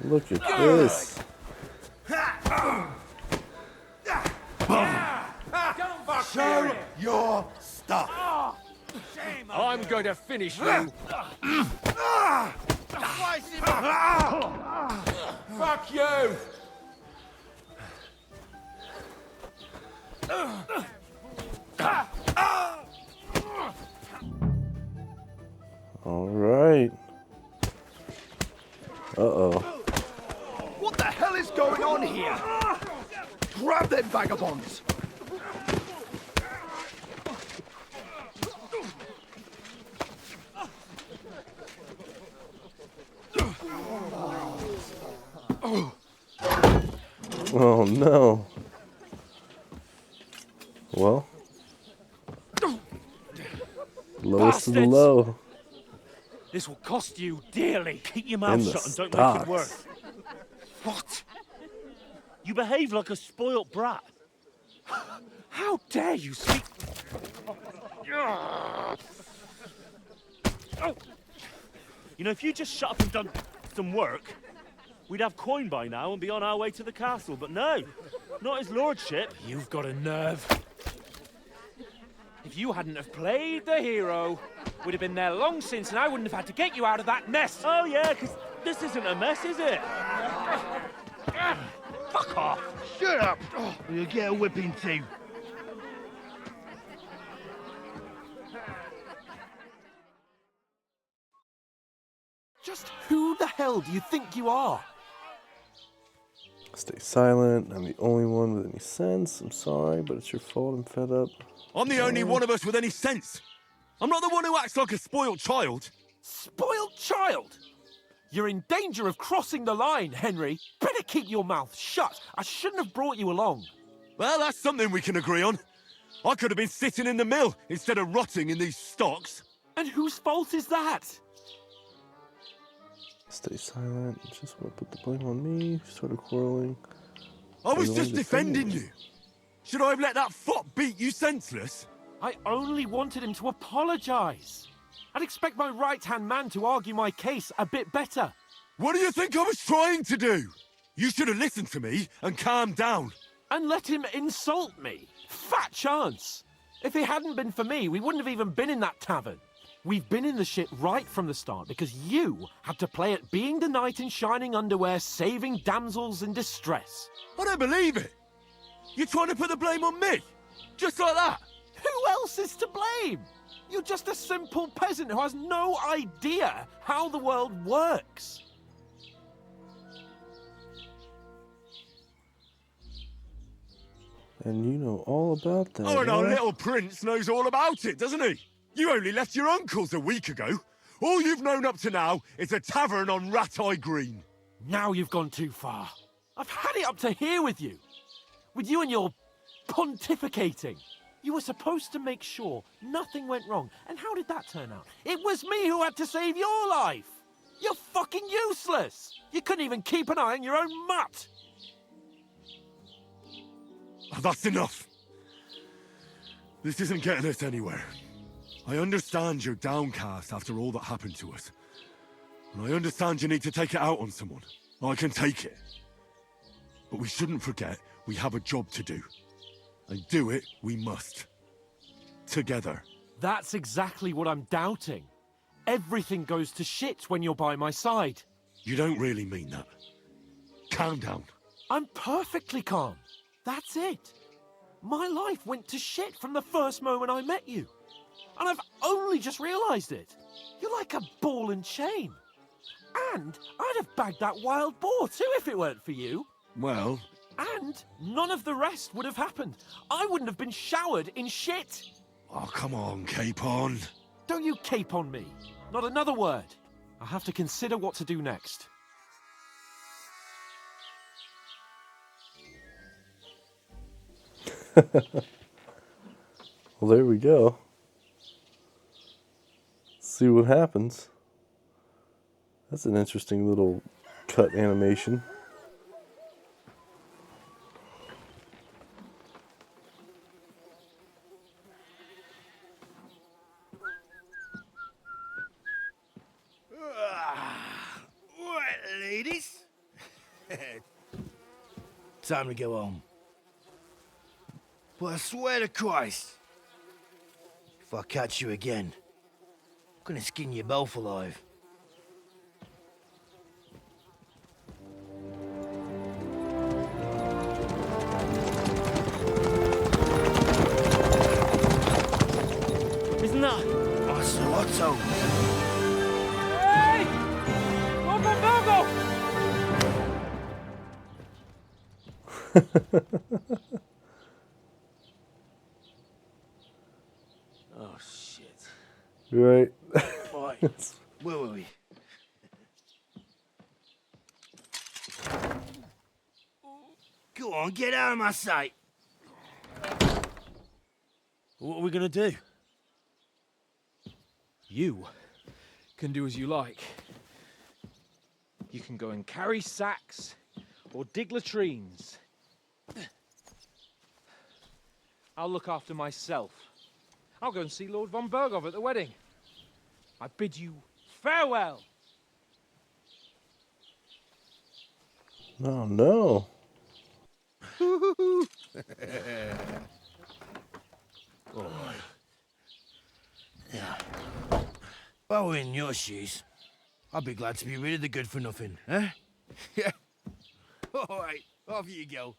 Speaker 1: Look at this.
Speaker 13: Show your stuff.
Speaker 6: I'm going to finish you. Fuck you!
Speaker 1: All right. Uh-oh.
Speaker 13: What the hell is going on here? Grab them vagabonds.
Speaker 1: Oh no. Well, lowest of the
Speaker 7: Bastards!
Speaker 1: low.
Speaker 7: This will cost you dearly. Keep your
Speaker 1: In
Speaker 7: mouth
Speaker 1: the
Speaker 7: shut and don't make it
Speaker 1: stocks.
Speaker 7: worse. What? You behave like a spoilt brat. How dare you speak? You know, if you just shut up and done some work, we'd have coin by now and be on our way to the castle. But no, not his lordship.
Speaker 2: You've got a nerve. If you hadn't have played the hero, we'd have been there long since, and I wouldn't have had to get you out of that mess.
Speaker 7: Oh yeah, because this isn't a mess, is it? Fuck off.
Speaker 13: Shut up. You'll get a whipping too.
Speaker 2: Just who the hell do you think you are?
Speaker 1: Stay silent. I'm the only one with any sense. I'm sorry, but it's your fault. I'm fed up.
Speaker 3: I'm the only one of us with any sense. I'm not the one who acts like a spoiled child.
Speaker 2: Spoiled child? You're in danger of crossing the line, Henry. Better keep your mouth shut. I shouldn't have brought you along.
Speaker 3: Well, that's something we can agree on. I could have been sitting in the mill instead of rotting in these stocks.
Speaker 2: And whose fault is that?
Speaker 1: Stay silent. Just want to put the blame on me. Started quarreling.
Speaker 3: I was
Speaker 1: You're
Speaker 3: just
Speaker 1: only
Speaker 3: defending you. Should I have let that fop beat you senseless?
Speaker 2: I only wanted him to apologize. I'd expect my right-hand man to argue my case a bit better.
Speaker 3: What do you think I was trying to do? You should have listened to me and calmed down.
Speaker 2: And let him insult me. Fat chance. If it hadn't been for me, we wouldn't have even been in that tavern. We've been in the shit right from the start because you had to play at being the knight in shining underwear, saving damsels in distress.
Speaker 3: I don't believe it. You're trying to put the blame on me? Just like that?
Speaker 2: Who else is to blame? You're just a simple peasant who has no idea how the world works.
Speaker 1: And you know all about that.
Speaker 3: Oh, and our
Speaker 1: huh?
Speaker 3: little prince knows all about it, doesn't he? You only left your uncle's a week ago. All you've known up to now is a tavern on Rat-Eye Green.
Speaker 2: Now you've gone too far. I've had it up to here with you. With you and your pontificating. You were supposed to make sure nothing went wrong. And how did that turn out? It was me who had to save your life. You're fucking useless. You couldn't even keep an eye on your own mutt.
Speaker 3: Oh, that's enough. This isn't getting us anywhere. I understand you're downcast after all that happened to us. And I understand you need to take it out on someone. I can take it. But we shouldn't forget we have a job to do. And do it we must. Together.
Speaker 2: That's exactly what I'm doubting. Everything goes to shit when you're by my side.
Speaker 3: You don't really mean that. Calm down.
Speaker 2: I'm perfectly calm. That's it. My life went to shit from the first moment I met you. And I've only just realized it. You're like a ball and chain. And I'd have bagged that wild boar too if it weren't for you.
Speaker 3: Well...
Speaker 2: And none of the rest would have happened. I wouldn't have been showered in shit.
Speaker 3: Oh, come on, Capon.
Speaker 2: Don't you cape on me. Not another word. I have to consider what to do next.
Speaker 1: Well, there we go. see what happens. That's an interesting little cut animation.
Speaker 15: Right, ladies. Time to go home. But I swear to Christ, if I catch you again, I'm gonna skin you both alive.
Speaker 7: Isn't that?
Speaker 15: Ocelotto.
Speaker 14: Hey! Loco Bogo!
Speaker 15: Oh, shit.
Speaker 1: Right.
Speaker 15: Right. Where were we? Go on, get out of my sight.
Speaker 7: What are we gonna do?
Speaker 2: You can do as you like. You can go and carry sacks or dig latrines. I'll look after myself. I'll go and see Lord von Bergov at the wedding. I bid you farewell.
Speaker 1: Oh no.
Speaker 15: All right. Yeah. If I were in your shoes, I'd be glad to be rid of the good for nothing, eh? Yeah. All right, off you go.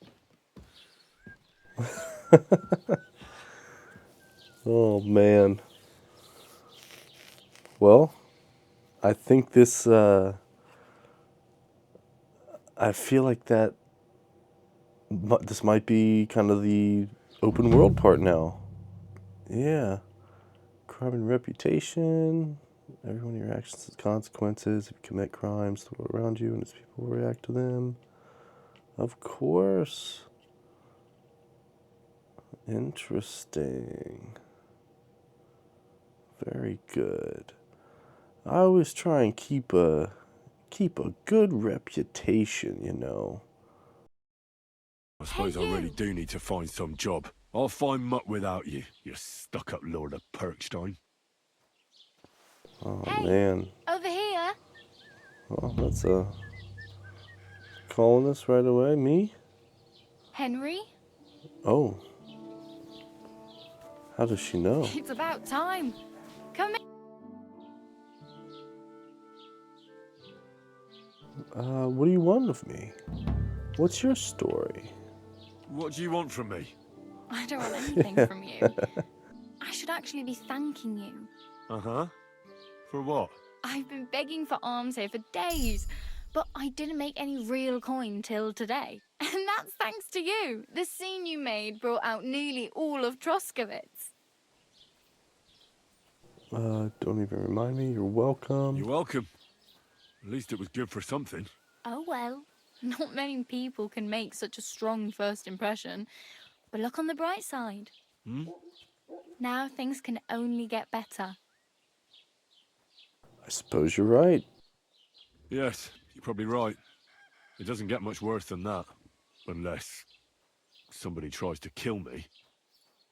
Speaker 1: Oh man. Well, I think this I feel like that this might be kind of the open world part now. Yeah. Crime and reputation. Everyone, your actions has consequences. If you commit crimes, the world around you and its people will react to them. Of course. Interesting. Very good. I always try and keep a good reputation, you know.
Speaker 3: I suppose I really do need to find some job. I'll find muck without you, you stuck-up Lord of Perkstein.
Speaker 1: Oh
Speaker 16: Hey,
Speaker 1: man.
Speaker 16: over here.
Speaker 1: Well, that's calling us right away. Me?
Speaker 16: Henry?
Speaker 1: Oh. How does she know?
Speaker 16: It's about time. Come in.
Speaker 1: What do you want of me? What's your story?
Speaker 3: What do you want from me?
Speaker 16: I don't want anything from you. I should actually be thanking you.
Speaker 3: Uh-huh. For what?
Speaker 16: I've been begging for alms here for days, but I didn't make any real coin till today. And that's thanks to you. The scene you made brought out nearly all of Troskowitz.
Speaker 1: Don't even remind me. You're welcome.
Speaker 3: You're welcome. At least it was good for something.
Speaker 16: Oh well, not many people can make such a strong first impression. But look on the bright side.
Speaker 3: Hmm?
Speaker 16: Now things can only get better.
Speaker 1: I suppose you're right.
Speaker 3: Yes, you're probably right. It doesn't get much worse than that. Unless somebody tries to kill me.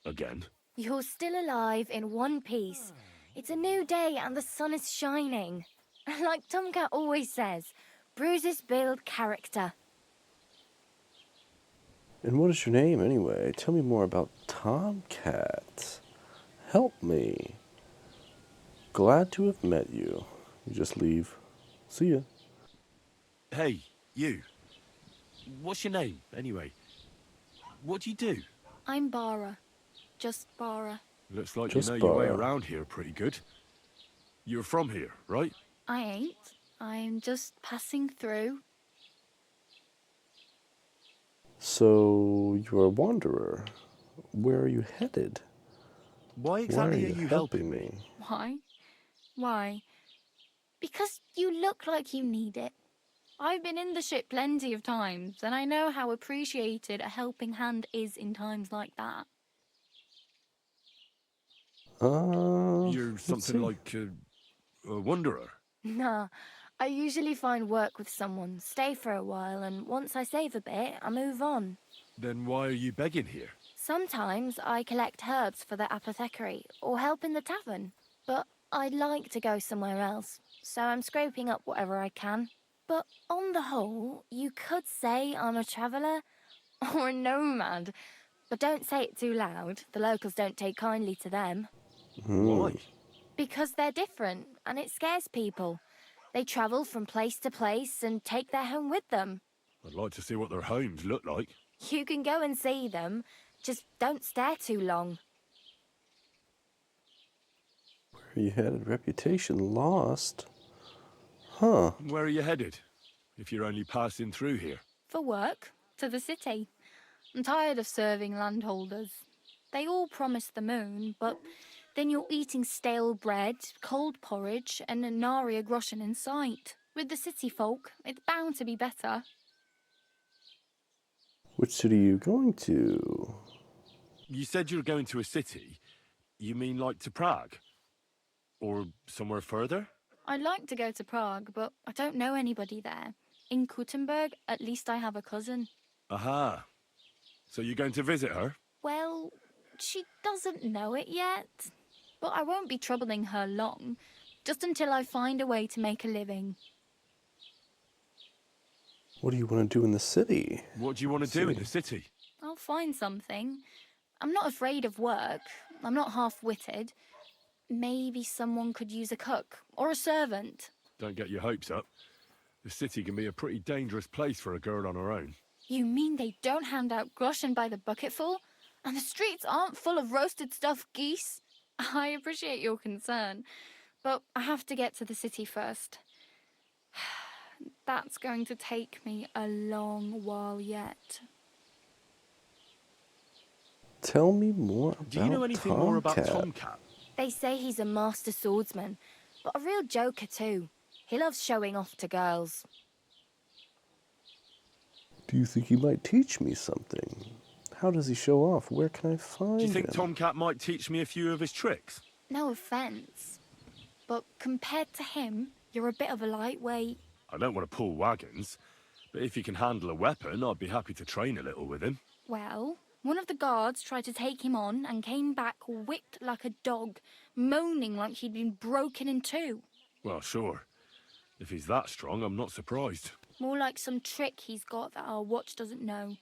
Speaker 3: Again.
Speaker 16: You're still alive in one piece. It's a new day and the sun is shining. Like Tomcat always says, bruises build character.
Speaker 1: And what is your name anyway? Tell me more about Tomcat. Help me. Glad to have met you. You just leave. See ya.
Speaker 3: Hey, you. What's your name, anyway? What do you do?
Speaker 16: I'm Bara. Just Bara.
Speaker 3: Looks like
Speaker 1: Just
Speaker 3: you know your way
Speaker 1: Bara.
Speaker 3: around here pretty good. You're from here, right?
Speaker 16: I ain't. I'm just passing through.
Speaker 1: So, you're a wanderer. Where are you headed?
Speaker 3: Why exactly
Speaker 1: Why
Speaker 3: are you helping me?
Speaker 16: Why? Why? Because you look like you need it. I've been in the ship plenty of times, and I know how appreciated a helping hand is in times like that.
Speaker 3: You're
Speaker 1: let's
Speaker 3: something
Speaker 1: see.
Speaker 3: like A wanderer?
Speaker 16: Nah, I usually find work with someone, stay for a while, and once I save a bit, I move on.
Speaker 3: Then why are you begging here?
Speaker 16: Sometimes I collect herbs for the apothecary or help in the tavern, but I'd like to go somewhere else, so I'm scraping up whatever I can. But on the whole, you could say I'm a traveller or a nomad, but don't say it too loud. The locals don't take kindly to them.
Speaker 3: Why?
Speaker 16: Because they're different, and it scares people. They travel from place to place and take their home with them.
Speaker 3: I'd like to see what their homes look like.
Speaker 16: You can go and see them, just don't stare too long.
Speaker 1: Where are you headed? Reputation lost? Huh.
Speaker 3: Where are you headed, if you're only passing through here?
Speaker 16: For work, to the city. I'm tired of serving landholders. They all promise the moon, but then you're eating stale bread, cold porridge, and a nary a groschen in sight. With the city folk, it's bound to be better.
Speaker 1: Which city are you going to?
Speaker 3: You said you're going to a city. You mean like to Prague? Or somewhere further?
Speaker 16: I'd like to go to Prague, but I don't know anybody there. In Kuttenberg, at least I have a cousin.
Speaker 3: Aha. So you're going to visit her?
Speaker 16: Well, she doesn't know it yet. But I won't be troubling her long, just until I find a way to make a living.
Speaker 1: What do you want to do in the city?
Speaker 3: What do you want to do in the city?
Speaker 16: I'll find something. I'm not afraid of work. I'm not half-witted. Maybe someone could use a cook or a servant.
Speaker 3: Don't get your hopes up. The city can be a pretty dangerous place for a girl on her own.
Speaker 16: You mean they don't hand out groschen by the bucketful? And the streets aren't full of roasted stuffed geese? I appreciate your concern, but I have to get to the city first. That's going to take me a long while yet.
Speaker 1: Tell me more about
Speaker 3: Do you know anything more about
Speaker 1: Tomcat?
Speaker 3: Tomcat?
Speaker 16: They say he's a master swordsman, but a real joker too. He loves showing off to girls.
Speaker 1: Do you think he might teach me something? How does he show off? Where can I find
Speaker 3: Do you think
Speaker 1: him?
Speaker 3: Tomcat might teach me a few of his tricks?
Speaker 16: No offence, but compared to him, you're a bit of a lightweight.
Speaker 3: I don't want to pull wagons, but if he can handle a weapon, I'd be happy to train a little with him.
Speaker 16: Well, one of the guards tried to take him on and came back whipped like a dog, moaning like he'd been broken in two.
Speaker 3: Well, sure. If he's that strong, I'm not surprised.
Speaker 16: More like some trick he's got that our watch doesn't know.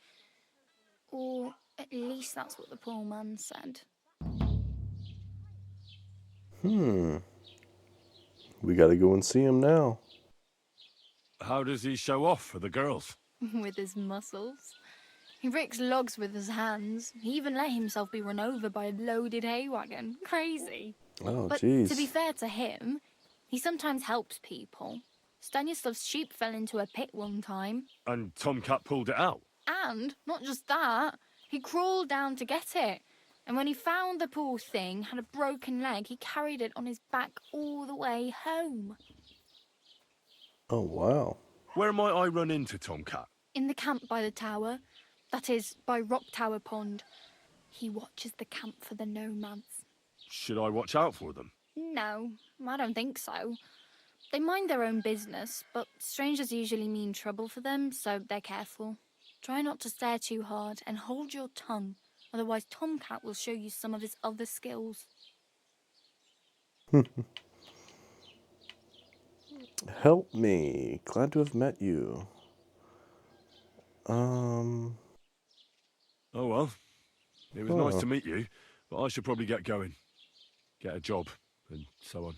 Speaker 16: Or at least that's what the poor man said.
Speaker 1: We gotta go and see him now.
Speaker 3: How does he show off for the girls?
Speaker 16: With his muscles. He ricks logs with his hands. He even let himself be run over by a loaded hay wagon. Crazy.
Speaker 1: Oh,
Speaker 16: But
Speaker 1: jeez.
Speaker 16: to be fair to him, he sometimes helps people. Stanislav's sheep fell into a pit one time.
Speaker 3: And Tomcat pulled it out?
Speaker 16: And not just that, he crawled down to get it. And when he found the poor thing had a broken leg, he carried it on his back all the way home.
Speaker 1: Oh, wow.
Speaker 3: Where might I run into Tomcat?
Speaker 16: In the camp by the tower. That is, by Rock Tower Pond. He watches the camp for the nomads.
Speaker 3: Should I watch out for them?
Speaker 16: No, I don't think so. They mind their own business, but strangers usually mean trouble for them, so they're careful. Try not to stare too hard and hold your tongue, otherwise Tomcat will show you some of his other skills.
Speaker 1: Help me. Glad to have met you.
Speaker 3: Oh well. It was nice to meet you, but I should probably get going. Get a job, and so on.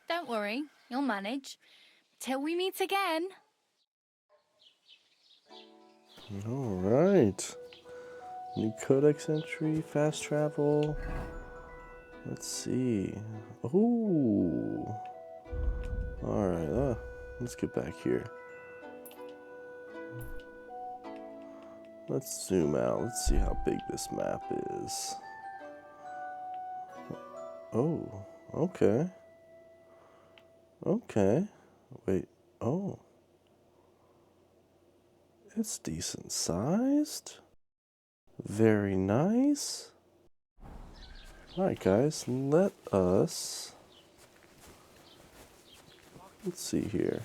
Speaker 16: Don't worry, you'll manage. Till we meet again.
Speaker 1: All right. New codex entry, fast travel. Let's see. Oh. All right. Let's get back here. Let's zoom out. Let's see how big this map is. Oh. Okay. Okay. Wait. Oh. It's decent sized. Very nice. Alright guys, let us Let's see here.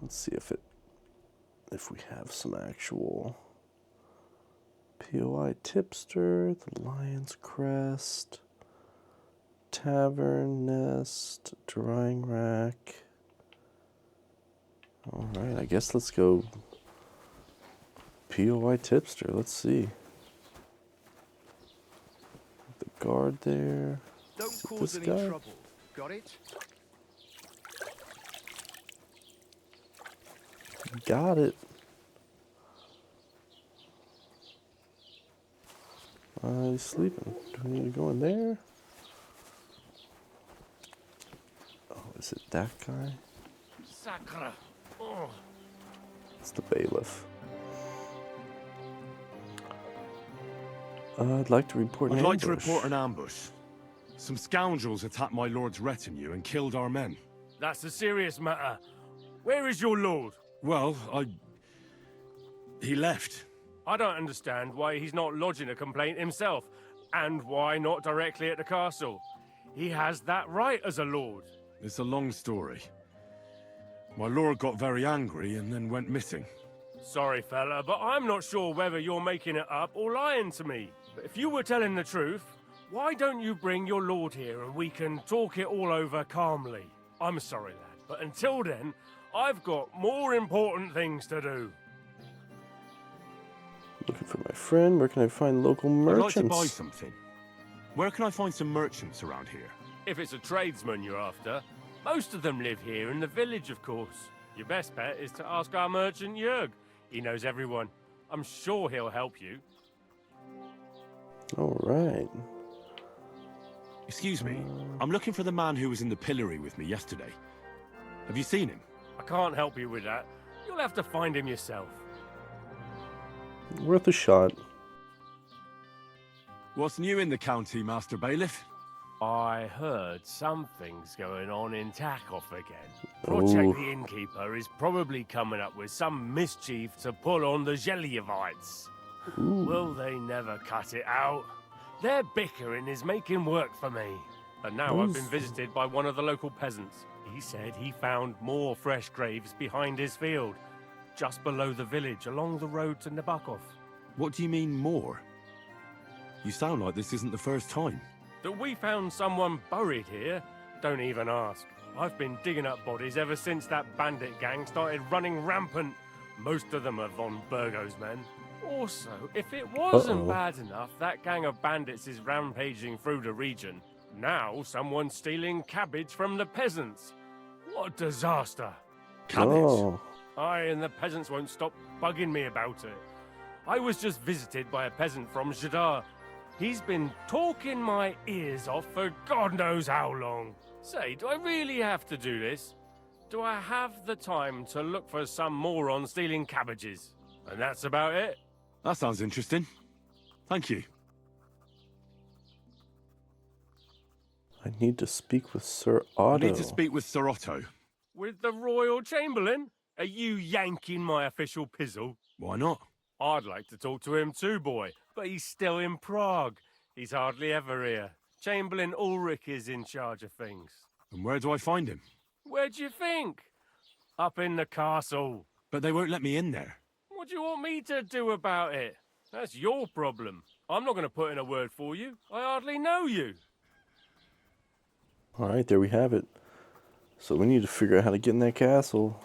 Speaker 1: Let's see if we have some actual POI tipster, the Lion's Crest, Tavern Nest, Drying Rack. Alright, I guess let's go POI tipster. Let's see. The guard there.
Speaker 12: Don't cause any trouble. Got it?
Speaker 1: Got it. He's sleeping. Do we need to go in there? Oh, is it that guy?
Speaker 15: Sacre. Oh.
Speaker 1: It's the bailiff. I'd like to report an
Speaker 3: I'd like to
Speaker 1: ambush.
Speaker 3: report an ambush. Some scoundrels attacked my lord's retinue and killed our men.
Speaker 15: That's a serious matter. Where is your lord?
Speaker 3: Well, he left.
Speaker 17: I don't understand why he's not lodging a complaint himself, and why not directly at the castle. He has that right as a lord.
Speaker 3: It's a long story. My lord got very angry and then went missing.
Speaker 17: Sorry, fella, but I'm not sure whether you're making it up or lying to me. But if you were telling the truth, why don't you bring your lord here and we can talk it all over calmly? I'm sorry, lad, but until then, I've got more important things to do.
Speaker 1: Looking for my friend. Where can I find local merchants?
Speaker 3: I'd like to buy something. Where can I find some merchants around here?
Speaker 17: If it's a tradesman you're after, most of them live here in the village, of course. Your best bet is to ask our merchant Jörg. He knows everyone. I'm sure he'll help you.
Speaker 1: All right.
Speaker 3: Excuse me. I'm looking for the man who was in the pillory with me yesterday. Have you seen him?
Speaker 17: I can't help you with that. You'll have to find him yourself.
Speaker 1: Worth a shot.
Speaker 3: What's new in the county, Master Bailiff?
Speaker 17: I heard something's going on in Takoff again. Project the Innkeeper is probably coming up with some mischief to pull on the Gelievites. Will they never cut it out? Their bickering is making work for me. And now I've been visited by one of the local peasants. He said he found more fresh graves behind his field, just below the village, along the road to Nabokov.
Speaker 3: What do you mean, more? You sound like this isn't the first time.
Speaker 17: That we found someone buried here? Don't even ask. I've been digging up bodies ever since that bandit gang started running rampant. Most of them are von Burgo's men. Also, if it wasn't bad enough that gang of bandits is rampaging through the region, now someone's stealing cabbage from the peasants. What a disaster.
Speaker 3: Cabbage?
Speaker 17: Aye, and the peasants won't stop bugging me about it. I was just visited by a peasant from Jadar. He's been talking my ears off for God knows how long. Say, do I really have to do this? Do I have the time to look for some moron stealing cabbages? And that's about it.
Speaker 3: That sounds interesting. Thank you.
Speaker 1: I need to speak with Sir Otto.
Speaker 3: I need to speak with Sir Otto.
Speaker 17: With the Royal Chamberlain? Are you yanking my official pizzle?
Speaker 3: Why not?
Speaker 17: I'd like to talk to him too, boy, but he's still in Prague. He's hardly ever here. Chamberlain Ulrich is in charge of things.
Speaker 3: And where do I find him?
Speaker 17: Where do you think? Up in the castle.
Speaker 3: But they won't let me in there.
Speaker 17: What do you want me to do about it? That's your problem. I'm not going to put in a word for you. I hardly know you.
Speaker 1: Alright, there we have it. So we need to figure out how to get in that castle.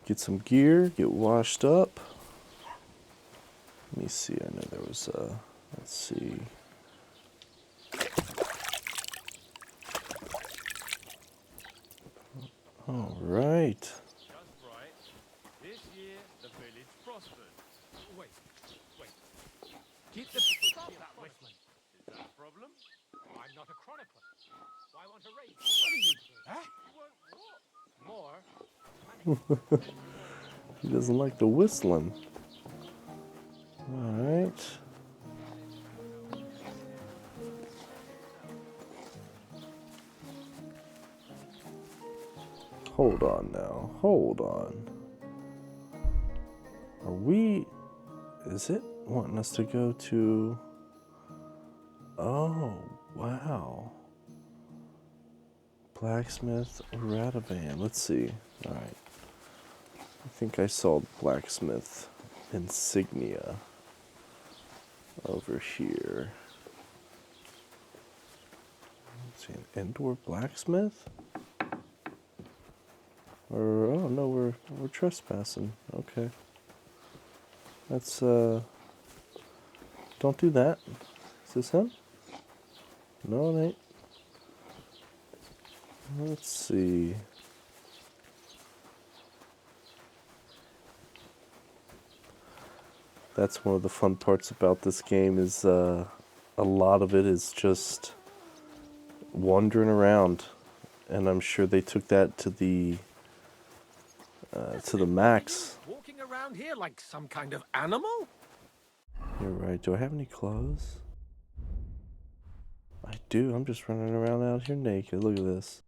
Speaker 1: Get some gear, get washed up. Let me see, I know there was let's see. Alright.
Speaker 17: Just right. This year, the village prospered. Wait. Keep the... Stop that whistling. Is that a problem? I'm not a chronicler. Why want to raise? What are you doing? Huh? More?
Speaker 1: He doesn't like the whistling. Alright. Hold on now. Hold on. Are we... Is it wanting us to go to... Oh, Wow. Blacksmith Radavan. Let's see. Alright. I think I saw blacksmith insignia over here. Let's see, an indoor blacksmith? Or oh no, we're trespassing. Okay. That's don't do that. Is this him? No, it ain't. Let's see. That's one of the fun parts about this game is a lot of it is just wandering around, and I'm sure they took that to the max.
Speaker 13: Walking around here like some kind of animal?
Speaker 1: You're right. Do I have any clothes? I do. I'm just running around out here naked. Look at this.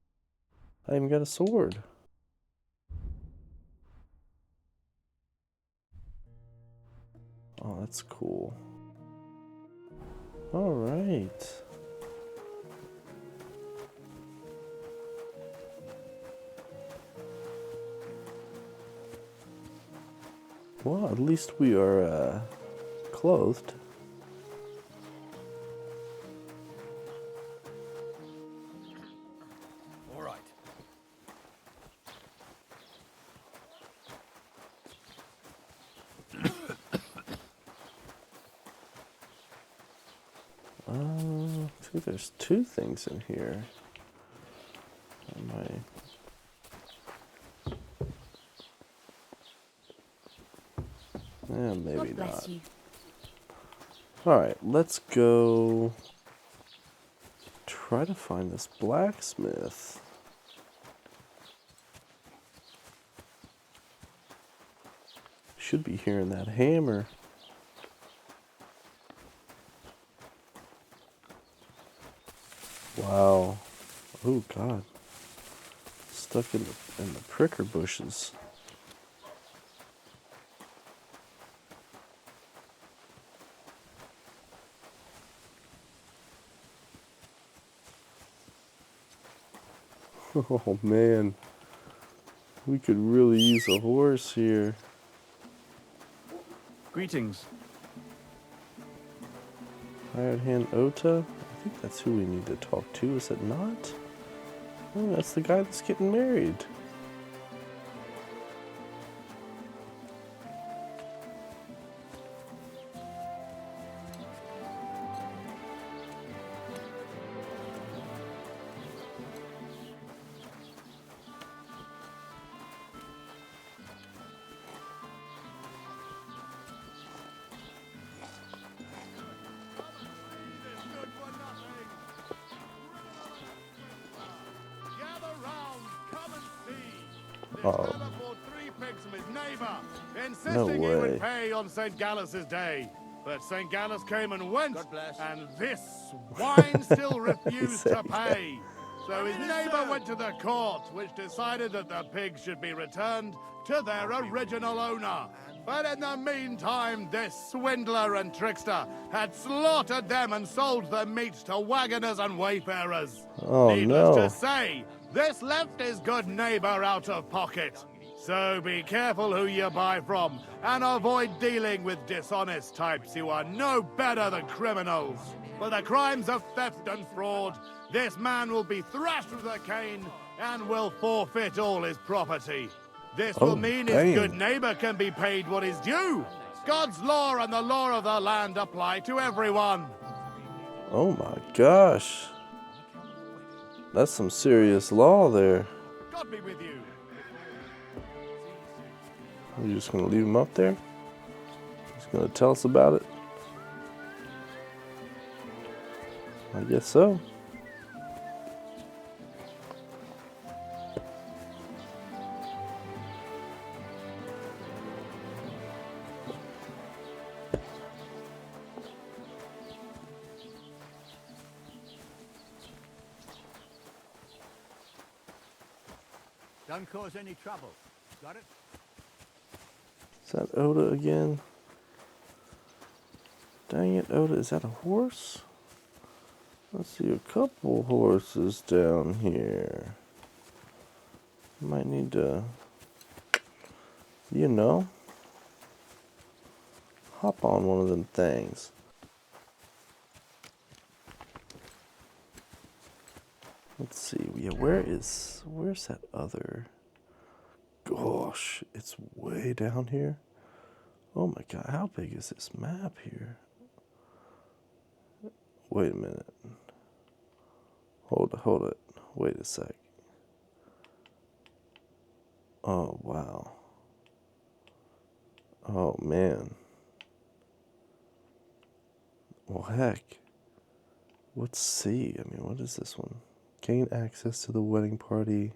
Speaker 1: I even got a sword. Oh, that's cool. All right. Well, at least we are clothed.
Speaker 13: All right.
Speaker 1: I think there's two things in here. Am I... maybe
Speaker 4: God bless
Speaker 1: not.
Speaker 4: you.
Speaker 1: Alright, let's go try to find this blacksmith. Should be hearing that hammer. Wow. Oh God. Stuck in the pricker bushes. Oh man, we could really use a horse here.
Speaker 18: Greetings.
Speaker 1: Hired hand Ota? I think that's who we need to talk to, is it not? Oh, that's the guy that's getting married. Oh. No
Speaker 19: Insisting he
Speaker 1: way.
Speaker 19: would pay on St. Gallus's day. But St. Gallus came and went, and this wine still refused to pay. So his neighbor went to the court, which decided that the pigs should be returned to their original owner. But in the meantime, this swindler and trickster had slaughtered them and sold the meat to wagoners and wayfarers.
Speaker 1: Oh,
Speaker 19: Needless
Speaker 1: no.
Speaker 19: to say, this left his good neighbor out of pocket. So be careful who you buy from, and avoid dealing with dishonest types who are no better than criminals. For the crimes of theft and fraud, this man will be thrashed with a cane and will forfeit all his property. This will mean his good neighbor can be paid what is due. God's law and the law of the land apply to everyone.
Speaker 1: Oh my gosh. That's some serious law there.
Speaker 19: God be with you.
Speaker 1: We're just gonna leave him up there? He's gonna tell us about it? I guess so.
Speaker 15: Don't cause any trouble. Got it?
Speaker 1: Is that Oda again? Dang it, Oda, is that a horse? I see a couple horses down here. Might need to, you know, hop on one of them things. Let's see. Yeah, where's that other? Gosh, it's way down here. Oh my god, how big is this map here? Wait a minute. Hold it. Wait a sec. Oh wow. Oh man. Well heck. Let's see. I mean, what is this one? Gain access to the wedding party.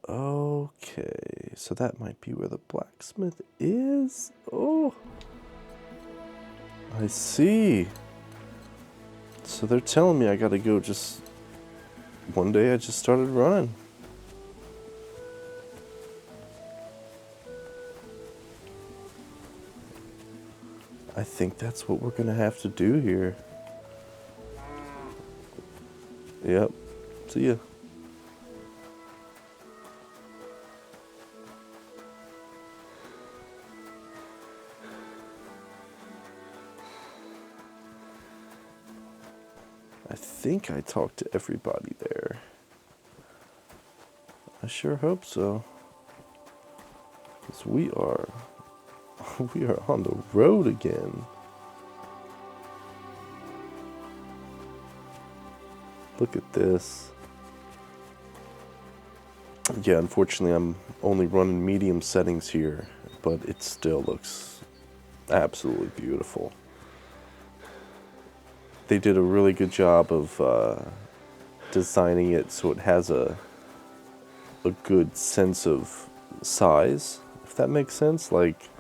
Speaker 1: Okay, so that might be where the blacksmith is. Oh, I see. So they're telling me I gotta go just... One day I just started running. I think that's what we're gonna have to do here. Yep. See ya. I think I talked to everybody there. I sure hope so. 'Cause we are on the road again. Look at this. Yeah, unfortunately I'm only running medium settings here, but it still looks absolutely beautiful. They did a really good job of designing it so it has a good sense of size, if that makes sense. Like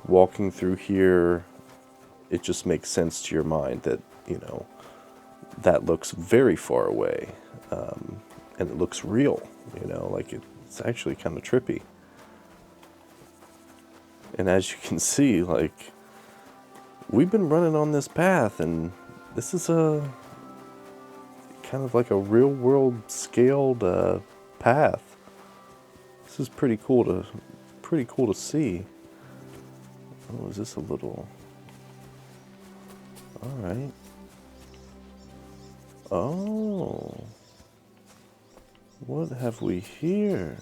Speaker 1: walking through here, it just makes sense to your mind that, you know, that looks very far away, and it looks real, you know, like it's actually kind of trippy. And as you can see, like, we've been running on this path, and this is a kind of like a real world scaled path. This is pretty cool to see. Oh, is this a little... Alright. Oh. What have we here?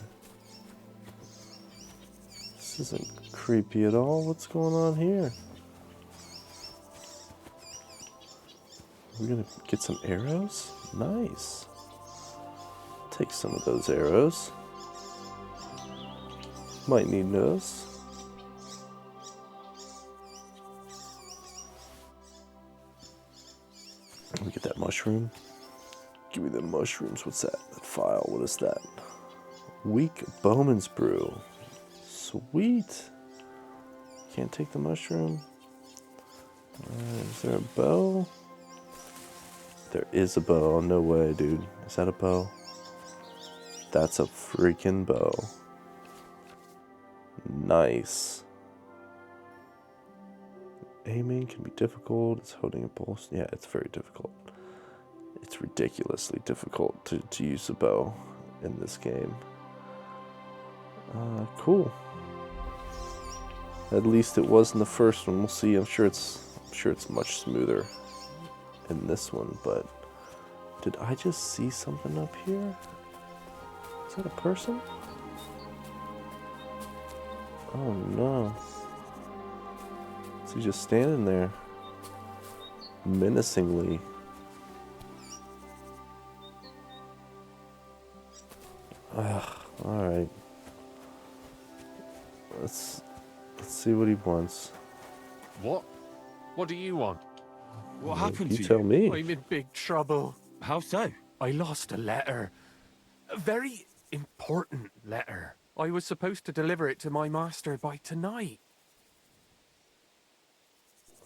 Speaker 1: This isn't creepy at all. What's going on here? We're gonna get some arrows? Nice. Take some of those arrows. Might need those. Let me get that mushroom. Give me the mushrooms. What's that? That file. What is that? Weak Bowman's Brew. Sweet. Can't take the mushroom. Is there a bow? There is a bow. No way, dude. Is that a bow? That's a freaking bow. Nice. Aiming can be difficult. It's holding a pulse. Yeah, it's very difficult. It's ridiculously difficult to use a bow in this game. Cool. At least it was in the first one. We'll see. I'm sure it's much smoother in this one. But did I just see something up here? Is that a person? Oh no. Is he just standing there menacingly? Ugh, alright. Let's see what he wants.
Speaker 13: What? What do you want?
Speaker 3: What happened to you?
Speaker 1: You tell me.
Speaker 2: I'm in big trouble.
Speaker 3: How so?
Speaker 2: I lost a letter. A very important letter. I was supposed to deliver it to my master by tonight.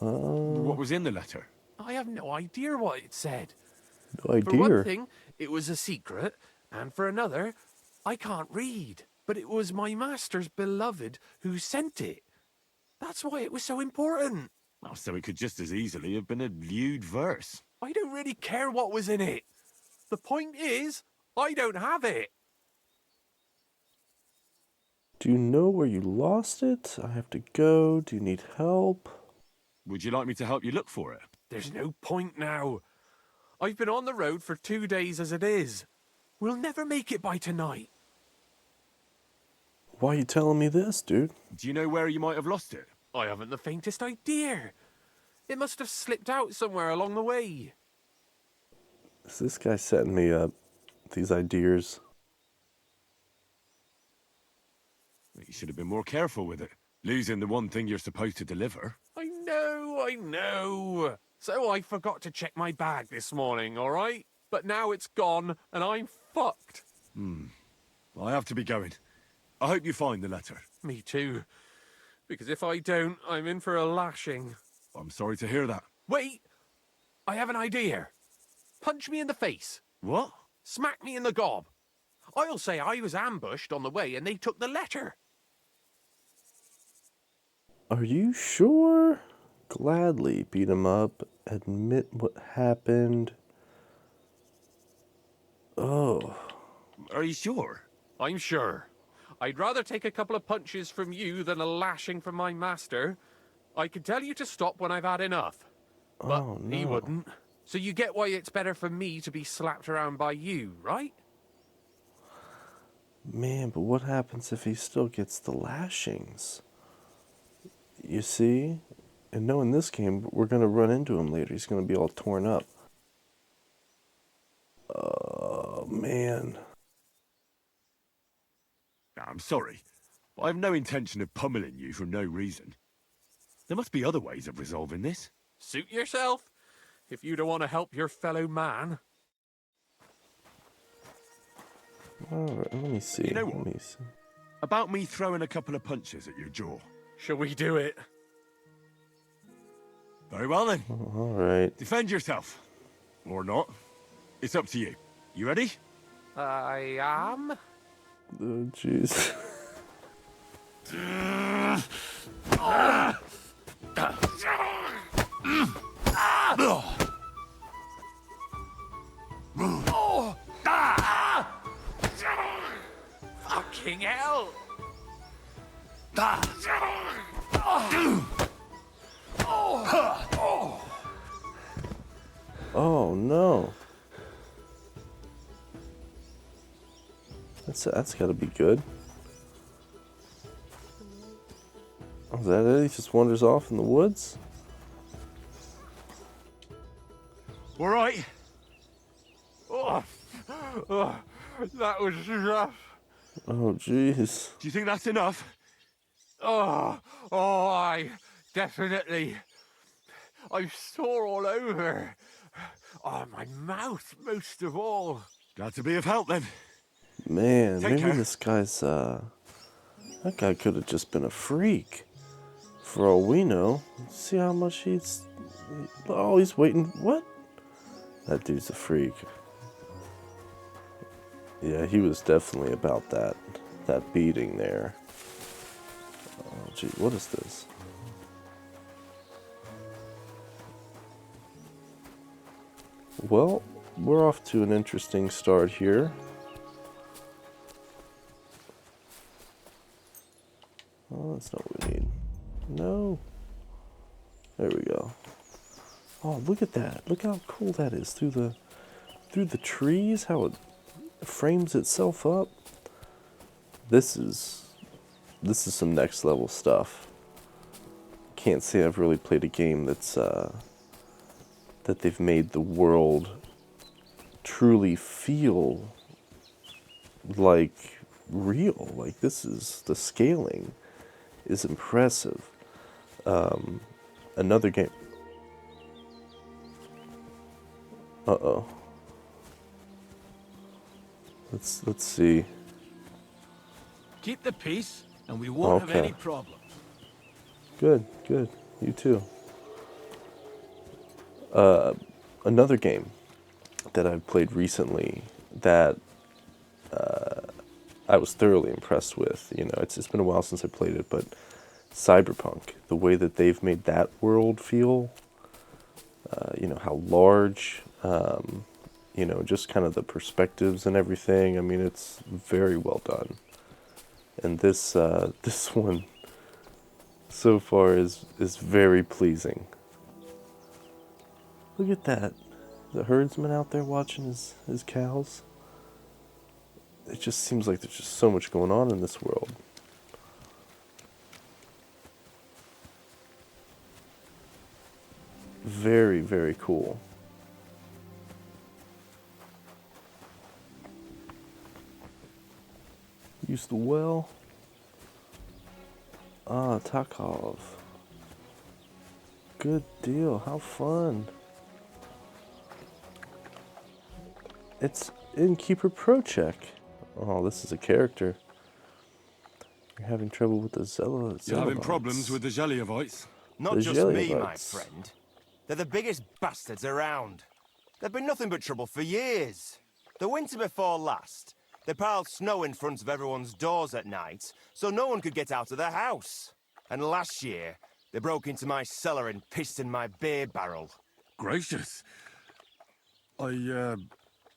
Speaker 3: What was in the letter?
Speaker 2: I have no idea what it said.
Speaker 1: No idea.
Speaker 2: For one thing, it was a secret, and for another, I can't read. But it was my master's beloved who sent it. That's why it was so important.
Speaker 3: Oh, so it could just as easily have been a lewd verse.
Speaker 2: I don't really care what was in it. The point is, I don't have it.
Speaker 1: Do you know where you lost it? I have to go. Do you need help?
Speaker 3: Would you like me to help you look for it?
Speaker 2: There's no point now. I've been on the road for 2 days as it is. We'll never make it by tonight.
Speaker 1: Why are you telling me this, dude?
Speaker 3: Do you know where you might have lost it?
Speaker 2: I haven't the faintest idea. It must have slipped out somewhere along the way.
Speaker 1: Is this guy setting me up? These ideas?
Speaker 3: You should have been more careful with it. Losing the one thing you're supposed to deliver.
Speaker 2: I know. So I forgot to check my bag this morning, all right? But now it's gone, and I'm fucked.
Speaker 3: I have to be going. I hope you find the letter.
Speaker 2: Me too. Because if I don't, I'm in for a lashing.
Speaker 3: I'm sorry to hear that.
Speaker 2: Wait! I have an idea. Punch me in the face.
Speaker 3: What?
Speaker 2: Smack me in the gob. I'll say I was ambushed on the way and they took the letter.
Speaker 1: Are you sure? Gladly beat him up. Admit what happened. Oh.
Speaker 3: Are you sure?
Speaker 2: I'm sure. I'd rather take a couple of punches from you than a lashing from my master. I could tell you to stop when I've had enough. But he wouldn't. So you get why it's better for me to be slapped around by you, right?
Speaker 1: Man, but what happens if he still gets the lashings? You see? And knowing this game, we're going to run into him later. He's going to be all torn up. Oh, man.
Speaker 3: I'm sorry, but I have no intention of pummeling you for no reason. There must be other ways of resolving this.
Speaker 2: Suit yourself, if you don't want to help your fellow man.
Speaker 1: Alright, let me see.
Speaker 3: You know what? About me throwing a couple of punches at your jaw.
Speaker 2: Shall we do it?
Speaker 3: Very well then.
Speaker 1: Alright.
Speaker 3: Defend yourself. Or not. It's up to you. You ready?
Speaker 2: I am.
Speaker 1: Oh, jeez.
Speaker 2: Fucking hell!
Speaker 1: Oh, no. That's got to be good. Oh, is that it? He just wanders off in the woods?
Speaker 3: All right.
Speaker 2: Oh, that was rough.
Speaker 1: Oh, jeez.
Speaker 3: Do you think that's enough?
Speaker 2: I definitely. I'm sore all over. Oh, my mouth most of all.
Speaker 3: Glad to be of help then.
Speaker 1: Man,
Speaker 3: Take
Speaker 1: maybe
Speaker 3: care.
Speaker 1: this guy's, that guy could have just been a freak. For all we know. See how much he's... Oh, he's waiting. What? That dude's a freak. Yeah, he was definitely about that beating there. Oh, gee, what is this? Well, we're off to an interesting start here. Oh, that's not what we need. No. There we go. Oh, look at that. Look how cool that is through the trees, how it frames itself up. This is some next level stuff. Can't say I've really played a game that's that they've made the world truly feel like real. Like this is the scaling is impressive. Another game. Uh-oh. Let's see.
Speaker 15: Keep the peace, and we won't have any problems.
Speaker 1: Good. You too. Another game that I've played recently that I was thoroughly impressed with. You know, it's been a while since I played it, but Cyberpunk. The way that they've made that world feel, you know, how large, you know, just kind of the perspectives and everything. I mean, it's very well done. And this this one so far is very pleasing. Look at that. The herdsman out there watching his cows. It just seems like there's just so much going on in this world. Very, very cool. Use the well. Ah, Takov. Good deal. How fun. It's Innkeeper Pro Check. Oh, this is a character. You're having trouble with the
Speaker 3: You're having problems with the Zhelyevites?
Speaker 18: Not
Speaker 1: The
Speaker 18: just me, my
Speaker 1: Zhelyevites.
Speaker 18: friend. They're the biggest bastards around. They've been nothing but trouble for years. The winter before last, they piled snow in front of everyone's doors at night, so no one could get out of their house. And last year, they broke into my cellar and pissed in my beer barrel.
Speaker 3: Gracious. I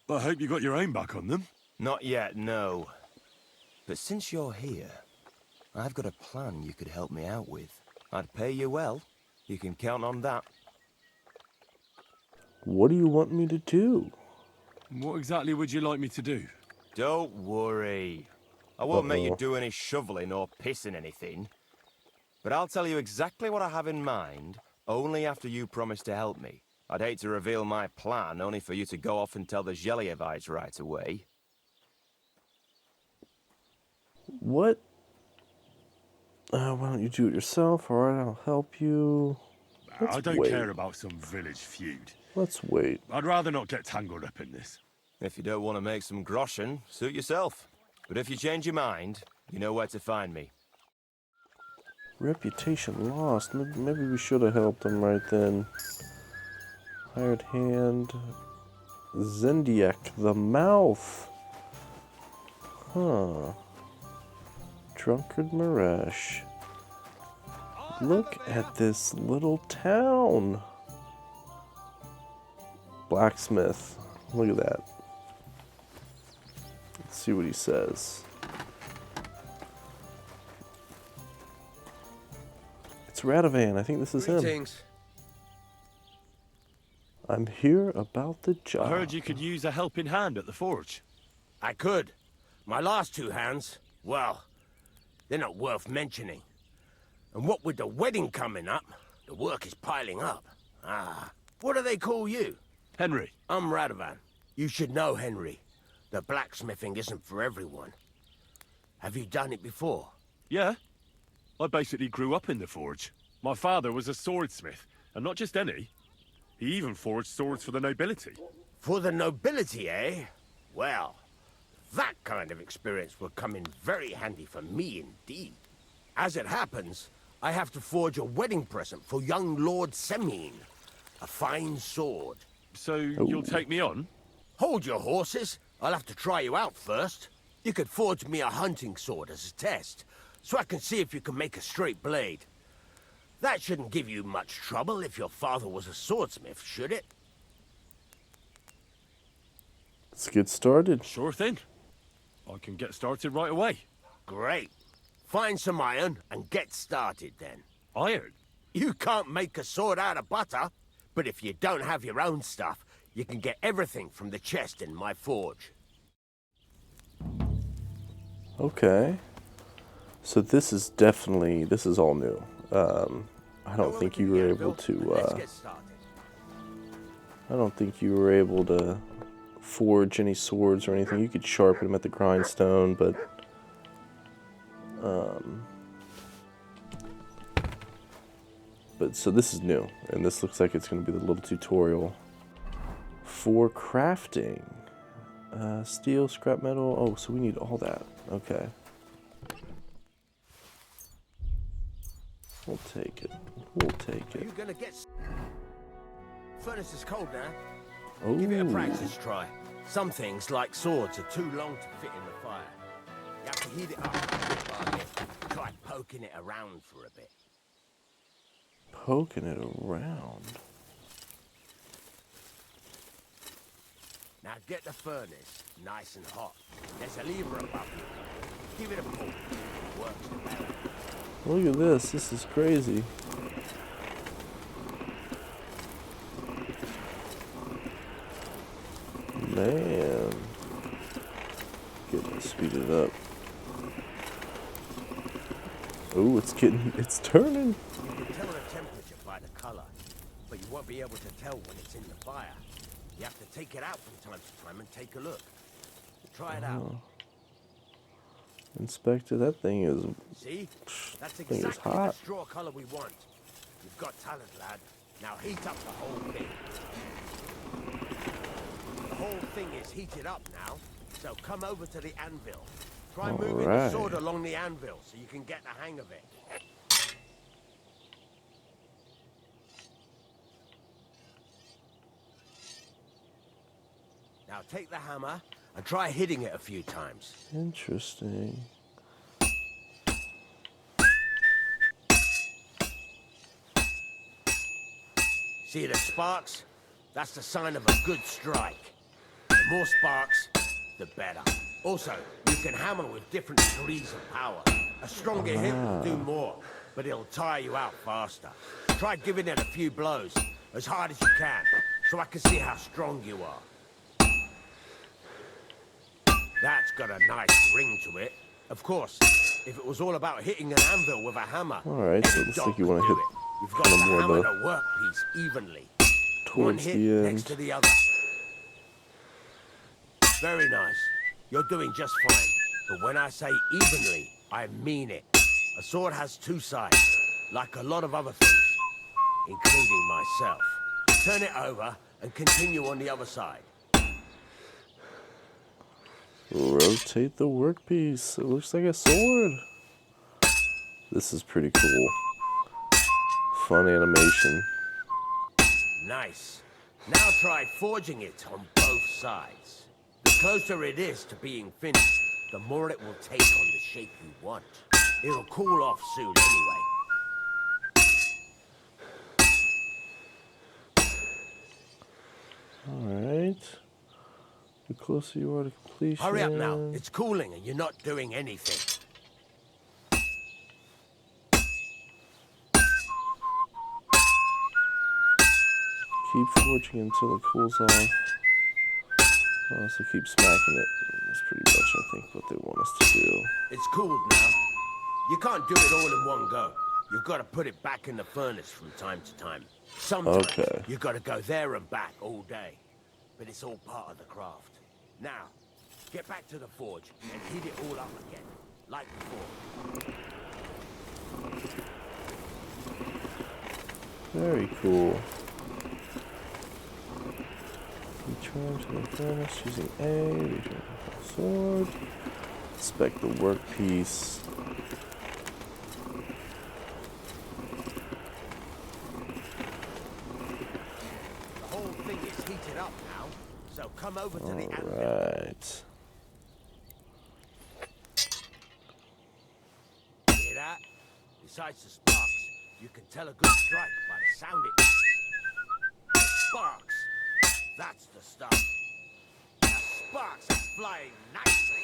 Speaker 3: hope you got your aim back on them.
Speaker 18: Not yet, no. But since you're here, I've got a plan you could help me out with. I'd pay you well. You can count on that.
Speaker 1: What do you want me to do?
Speaker 3: What exactly would you like me to do?
Speaker 18: Don't worry. I won't make you do any shoveling or pissing anything. But I'll tell you exactly what I have in mind, only after you promise to help me. I'd hate to reveal my plan, only for you to go off and tell the Zhelyevites right away.
Speaker 1: What? Why don't you do it yourself, or I'll help you?
Speaker 3: I don't care about some village feud.
Speaker 1: Let's wait.
Speaker 3: I'd rather not get tangled up in this.
Speaker 18: If you don't want to make some groschen, suit yourself. But if you change your mind, you know where to find me.
Speaker 1: Reputation lost. Maybe we should have helped him right then. Hired hand. Zendiek the Mouth. Huh. Drunkard Maresh. Look at this little town. Blacksmith. Look at that. Let's see what he says. It's Radovan. I think this is him. I'm here about the job.
Speaker 3: I heard you could use a helping hand at the forge.
Speaker 15: I could. My last two hands, well, they're not worth mentioning. And what with the wedding coming up, the work is piling up. What do they call you?
Speaker 3: Henry.
Speaker 15: I'm Radovan. You should know, Henry. The blacksmithing isn't for everyone. Have you done it before?
Speaker 3: Yeah. I basically grew up in the forge. My father was a swordsmith, and not just any. He even forged swords for the nobility.
Speaker 15: For the nobility, eh? Well, that kind of experience will come in very handy for me indeed. As it happens, I have to forge a wedding present for young Lord Semine. A fine sword.
Speaker 3: So you'll take me on?
Speaker 15: Hold your horses. I'll have to try you out first. You could forge me a hunting sword as a test, so I can see if you can make a straight blade. That shouldn't give you much trouble if your father was a swordsmith, should it?
Speaker 1: Let's get started.
Speaker 3: Sure thing. I can get started right away.
Speaker 15: Great. Find some iron and get started then.
Speaker 3: Iron?
Speaker 15: You can't make a sword out of butter, but if you don't have your own stuff, you can get everything from the chest in my forge.
Speaker 1: Okay. So this is all new. I don't think you were able to, I don't think you were able to forge any swords or anything. You could sharpen them at the grindstone, but, so this is new, and this looks like it's going to be the little tutorial for crafting. Steel, scrap metal. Oh, so we need all that. Okay. We'll take it. We'll take it.
Speaker 15: Are you gonna get... Furnace is cold now.
Speaker 1: Oh.
Speaker 15: Give it a practice try. Some things, like swords, are too long to fit in the fire. You have to heat it up a bit by bit. Try poking it around for a bit.
Speaker 1: Poking it around.
Speaker 15: Now get the furnace nice and hot. There's a lever above you. Give it a pull. Works the better.
Speaker 1: Look at this. This is crazy. Man. Getting speeded up. Oh, it's turning.
Speaker 15: You can tell the temperature by the color, but you won't be able to tell when it's in the fire. You have to take it out from time to time and take a look. Try it out.
Speaker 1: Inspector, that thing is.
Speaker 15: See? That's
Speaker 1: thing is
Speaker 15: exactly the
Speaker 1: hot.
Speaker 15: straw color we want. You've got talent, lad. Now heat up the whole thing. The whole thing is heated up now, so come over to the anvil. Try moving the
Speaker 1: Alright.
Speaker 15: sword along the anvil so you can get the hang of it. Now take the hammer and try hitting it a few times.
Speaker 1: Interesting.
Speaker 15: See the sparks? That's the sign of a good strike. The more sparks, the better. Also, you can hammer with different degrees of power. A stronger hit will do more, but it'll tire you out faster. Try giving it a few blows, as hard as you can, so I can see how strong you are. That's got a nice ring to it. Of course, if it was all about hitting an anvil with a hammer,
Speaker 1: Alright, so it looks like you want to hit
Speaker 15: you've got
Speaker 1: kind
Speaker 15: to
Speaker 1: of more
Speaker 15: hammer
Speaker 1: the
Speaker 15: the workpiece evenly. One
Speaker 1: towards
Speaker 15: hit
Speaker 1: the
Speaker 15: next
Speaker 1: end.
Speaker 15: to the other. Very nice. You're doing just fine. But when I say evenly, I mean it. A sword has two sides, like a lot of other things, including myself. Turn it over and continue on the other side.
Speaker 1: Rotate the workpiece. It looks like a sword. This is pretty cool. Fun animation.
Speaker 15: Nice. Now try forging it on both sides. The closer it is to being finished, the more it will take on the shape you want. It'll cool off soon anyway.
Speaker 1: Alright. The closer you are to completion.
Speaker 15: Hurry up now. It's cooling and you're not doing anything.
Speaker 1: Keep forging until it cools off. Also keep smacking it. That's pretty much, I think, what they want us to do.
Speaker 15: It's cooled now. You can't do it all in one go. You've got to put it back in the furnace from time to time. Sometimes you've got to go there and back all day. But it's all part of the craft. Now, get back to the forge and heat it all up again, like before.
Speaker 1: Very cool. Return to the furnace using A. Return to the sword. Inspect the workpiece.
Speaker 15: The whole thing is heated up now, so come over to the anvil.
Speaker 1: Alright.
Speaker 15: Hear that? Besides the sparks, you can tell a good strike by the sound it makes. The sparks! That's the stuff. The sparks are flying nicely.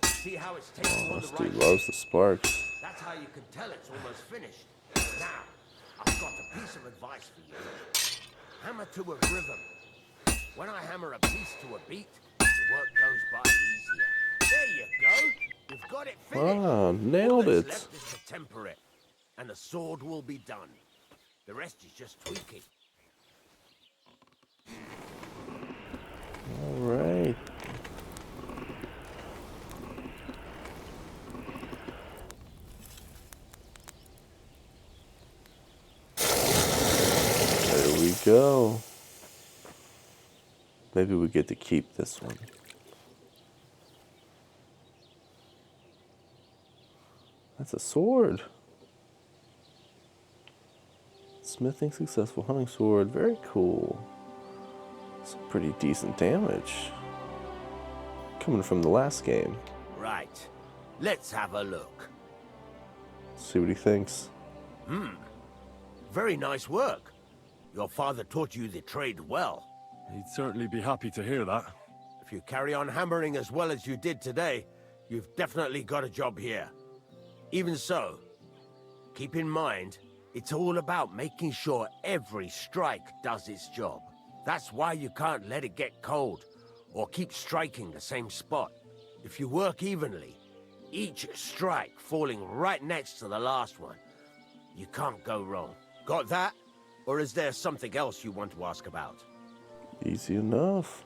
Speaker 15: See how it's taking on
Speaker 1: This
Speaker 15: the
Speaker 1: dude
Speaker 15: right
Speaker 1: loves
Speaker 15: shape?
Speaker 1: the sparks.
Speaker 15: That's how you can tell it's almost finished. Now, I've got a piece of advice for you. Hammer to a rhythm. When I hammer a piece to a beat, the work goes by easier. There you go. You've got it finished.
Speaker 1: Ah, nailed
Speaker 15: All that's
Speaker 1: it.
Speaker 15: left is to temper it, and the sword will be done. The rest is just tweaking.
Speaker 1: Alright. There we go. Maybe we get to keep this one. That's a sword. Smithing successful, hunting sword, very cool. Some pretty decent damage. Coming from the last game.
Speaker 15: Right. Let's have a look.
Speaker 1: See what he thinks.
Speaker 15: Very nice work. Your father taught you the trade well.
Speaker 3: He'd certainly be happy to hear that.
Speaker 15: If you carry on hammering as well as you did today, you've definitely got a job here. Even so, keep in mind, it's all about making sure every strike does its job. That's why you can't let it get cold, or keep striking the same spot. If you work evenly, each strike falling right next to the last one, you can't go wrong. Got that? Or is there something else you want to ask about?
Speaker 1: Easy enough.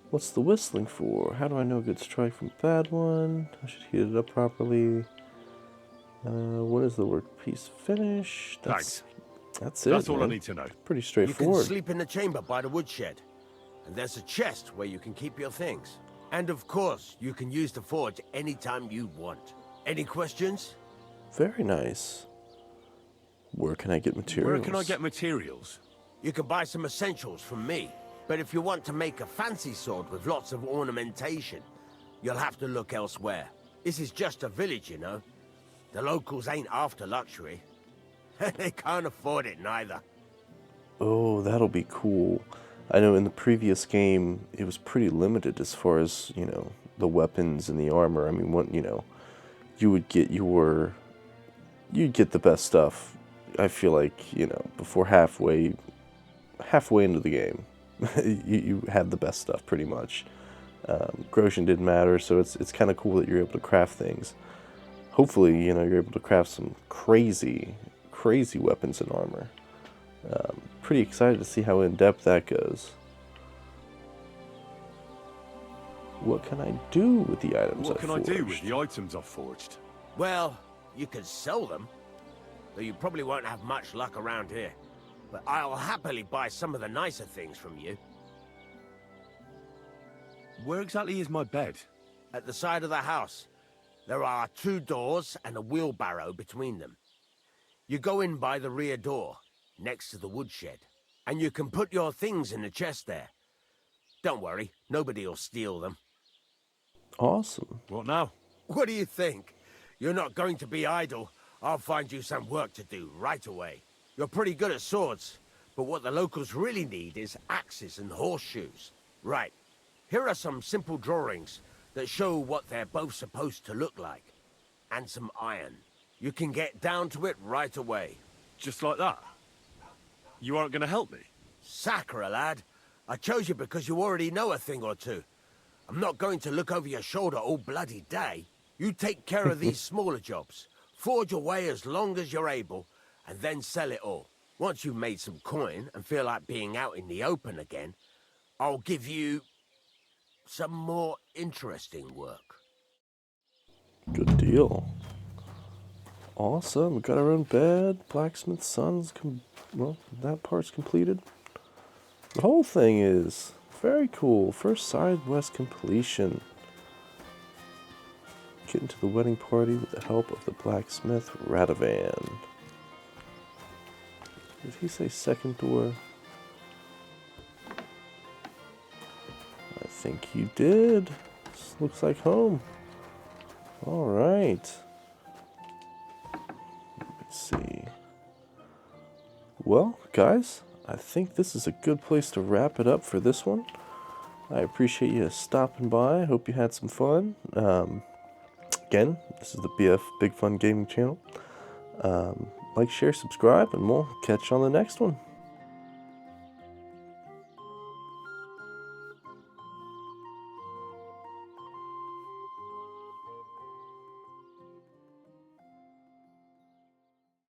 Speaker 1: What's the whistling for? How do I know a good strike from a bad one? I should heat it up properly. What is the workpiece finish?
Speaker 3: Thanks.
Speaker 1: That's it.
Speaker 3: That's all I
Speaker 1: man.
Speaker 3: need to know.
Speaker 1: Pretty
Speaker 15: You
Speaker 1: straightforward.
Speaker 15: can sleep in the chamber by the woodshed. And there's a chest where you can keep your things. And of course, you can use the forge anytime you want. Any questions?
Speaker 1: Very nice. Where can I get materials?
Speaker 3: Where can I get materials?
Speaker 15: You can buy some essentials from me. But if you want to make a fancy sword with lots of ornamentation, you'll have to look elsewhere. This is just a village, you know. The locals ain't after luxury. They can't afford it neither.
Speaker 1: Oh, that'll be cool. I know in the previous game, it was pretty limited as far as, you know, the weapons and the armor. I mean, what, you know, you'd get the best stuff, I feel like, you know, before halfway into the game. you had the best stuff, pretty much. Groschen didn't matter, so it's kind of cool that you're able to craft things. Hopefully, you know, you're able to craft some crazy weapons and armor. Pretty excited to see how in-depth that goes. What can I do with the items
Speaker 3: What
Speaker 1: I
Speaker 3: can
Speaker 1: forged?
Speaker 3: I do with the items I've forged?
Speaker 15: Well, you can sell them. Though you probably won't have much luck around here. But I'll happily buy some of the nicer things from you.
Speaker 3: Where exactly is my bed?
Speaker 15: At the side of the house. There are 2 doors and a wheelbarrow between them. You go in by the rear door, next to the woodshed, and you can put your things in the chest there. Don't worry, nobody'll steal them.
Speaker 1: Awesome.
Speaker 3: What now?
Speaker 15: What do you think? You're not going to be idle. I'll find you some work to do right away. You're pretty good at swords, but what the locals really need is axes and horseshoes. Right, here are some simple drawings that show what they're both supposed to look like. And some iron. You can get down to it right away.
Speaker 3: Just like that? You aren't going to help me?
Speaker 15: Sacre, lad. I chose you because you already know a thing or two. I'm not going to look over your shoulder all bloody day. You take care of these smaller jobs. Forge away as long as you're able, and then sell it all. Once you've made some coin and feel like being out in the open again, I'll give you some more interesting work.
Speaker 1: Good deal. Awesome. We got our own bed. Blacksmith's son's well, that part's completed. The whole thing is very cool. First side west completion. Get into the wedding party with the help of the blacksmith Radovan. Did he say second door? I think he did. This looks like home. All right. Let's see. Well, guys, I think this is a good place to wrap it up for this one. I appreciate you stopping by. I hope you had some fun. Again, this is the BF Big Fun Gaming channel. Like, share, subscribe, and we'll catch you on the next one.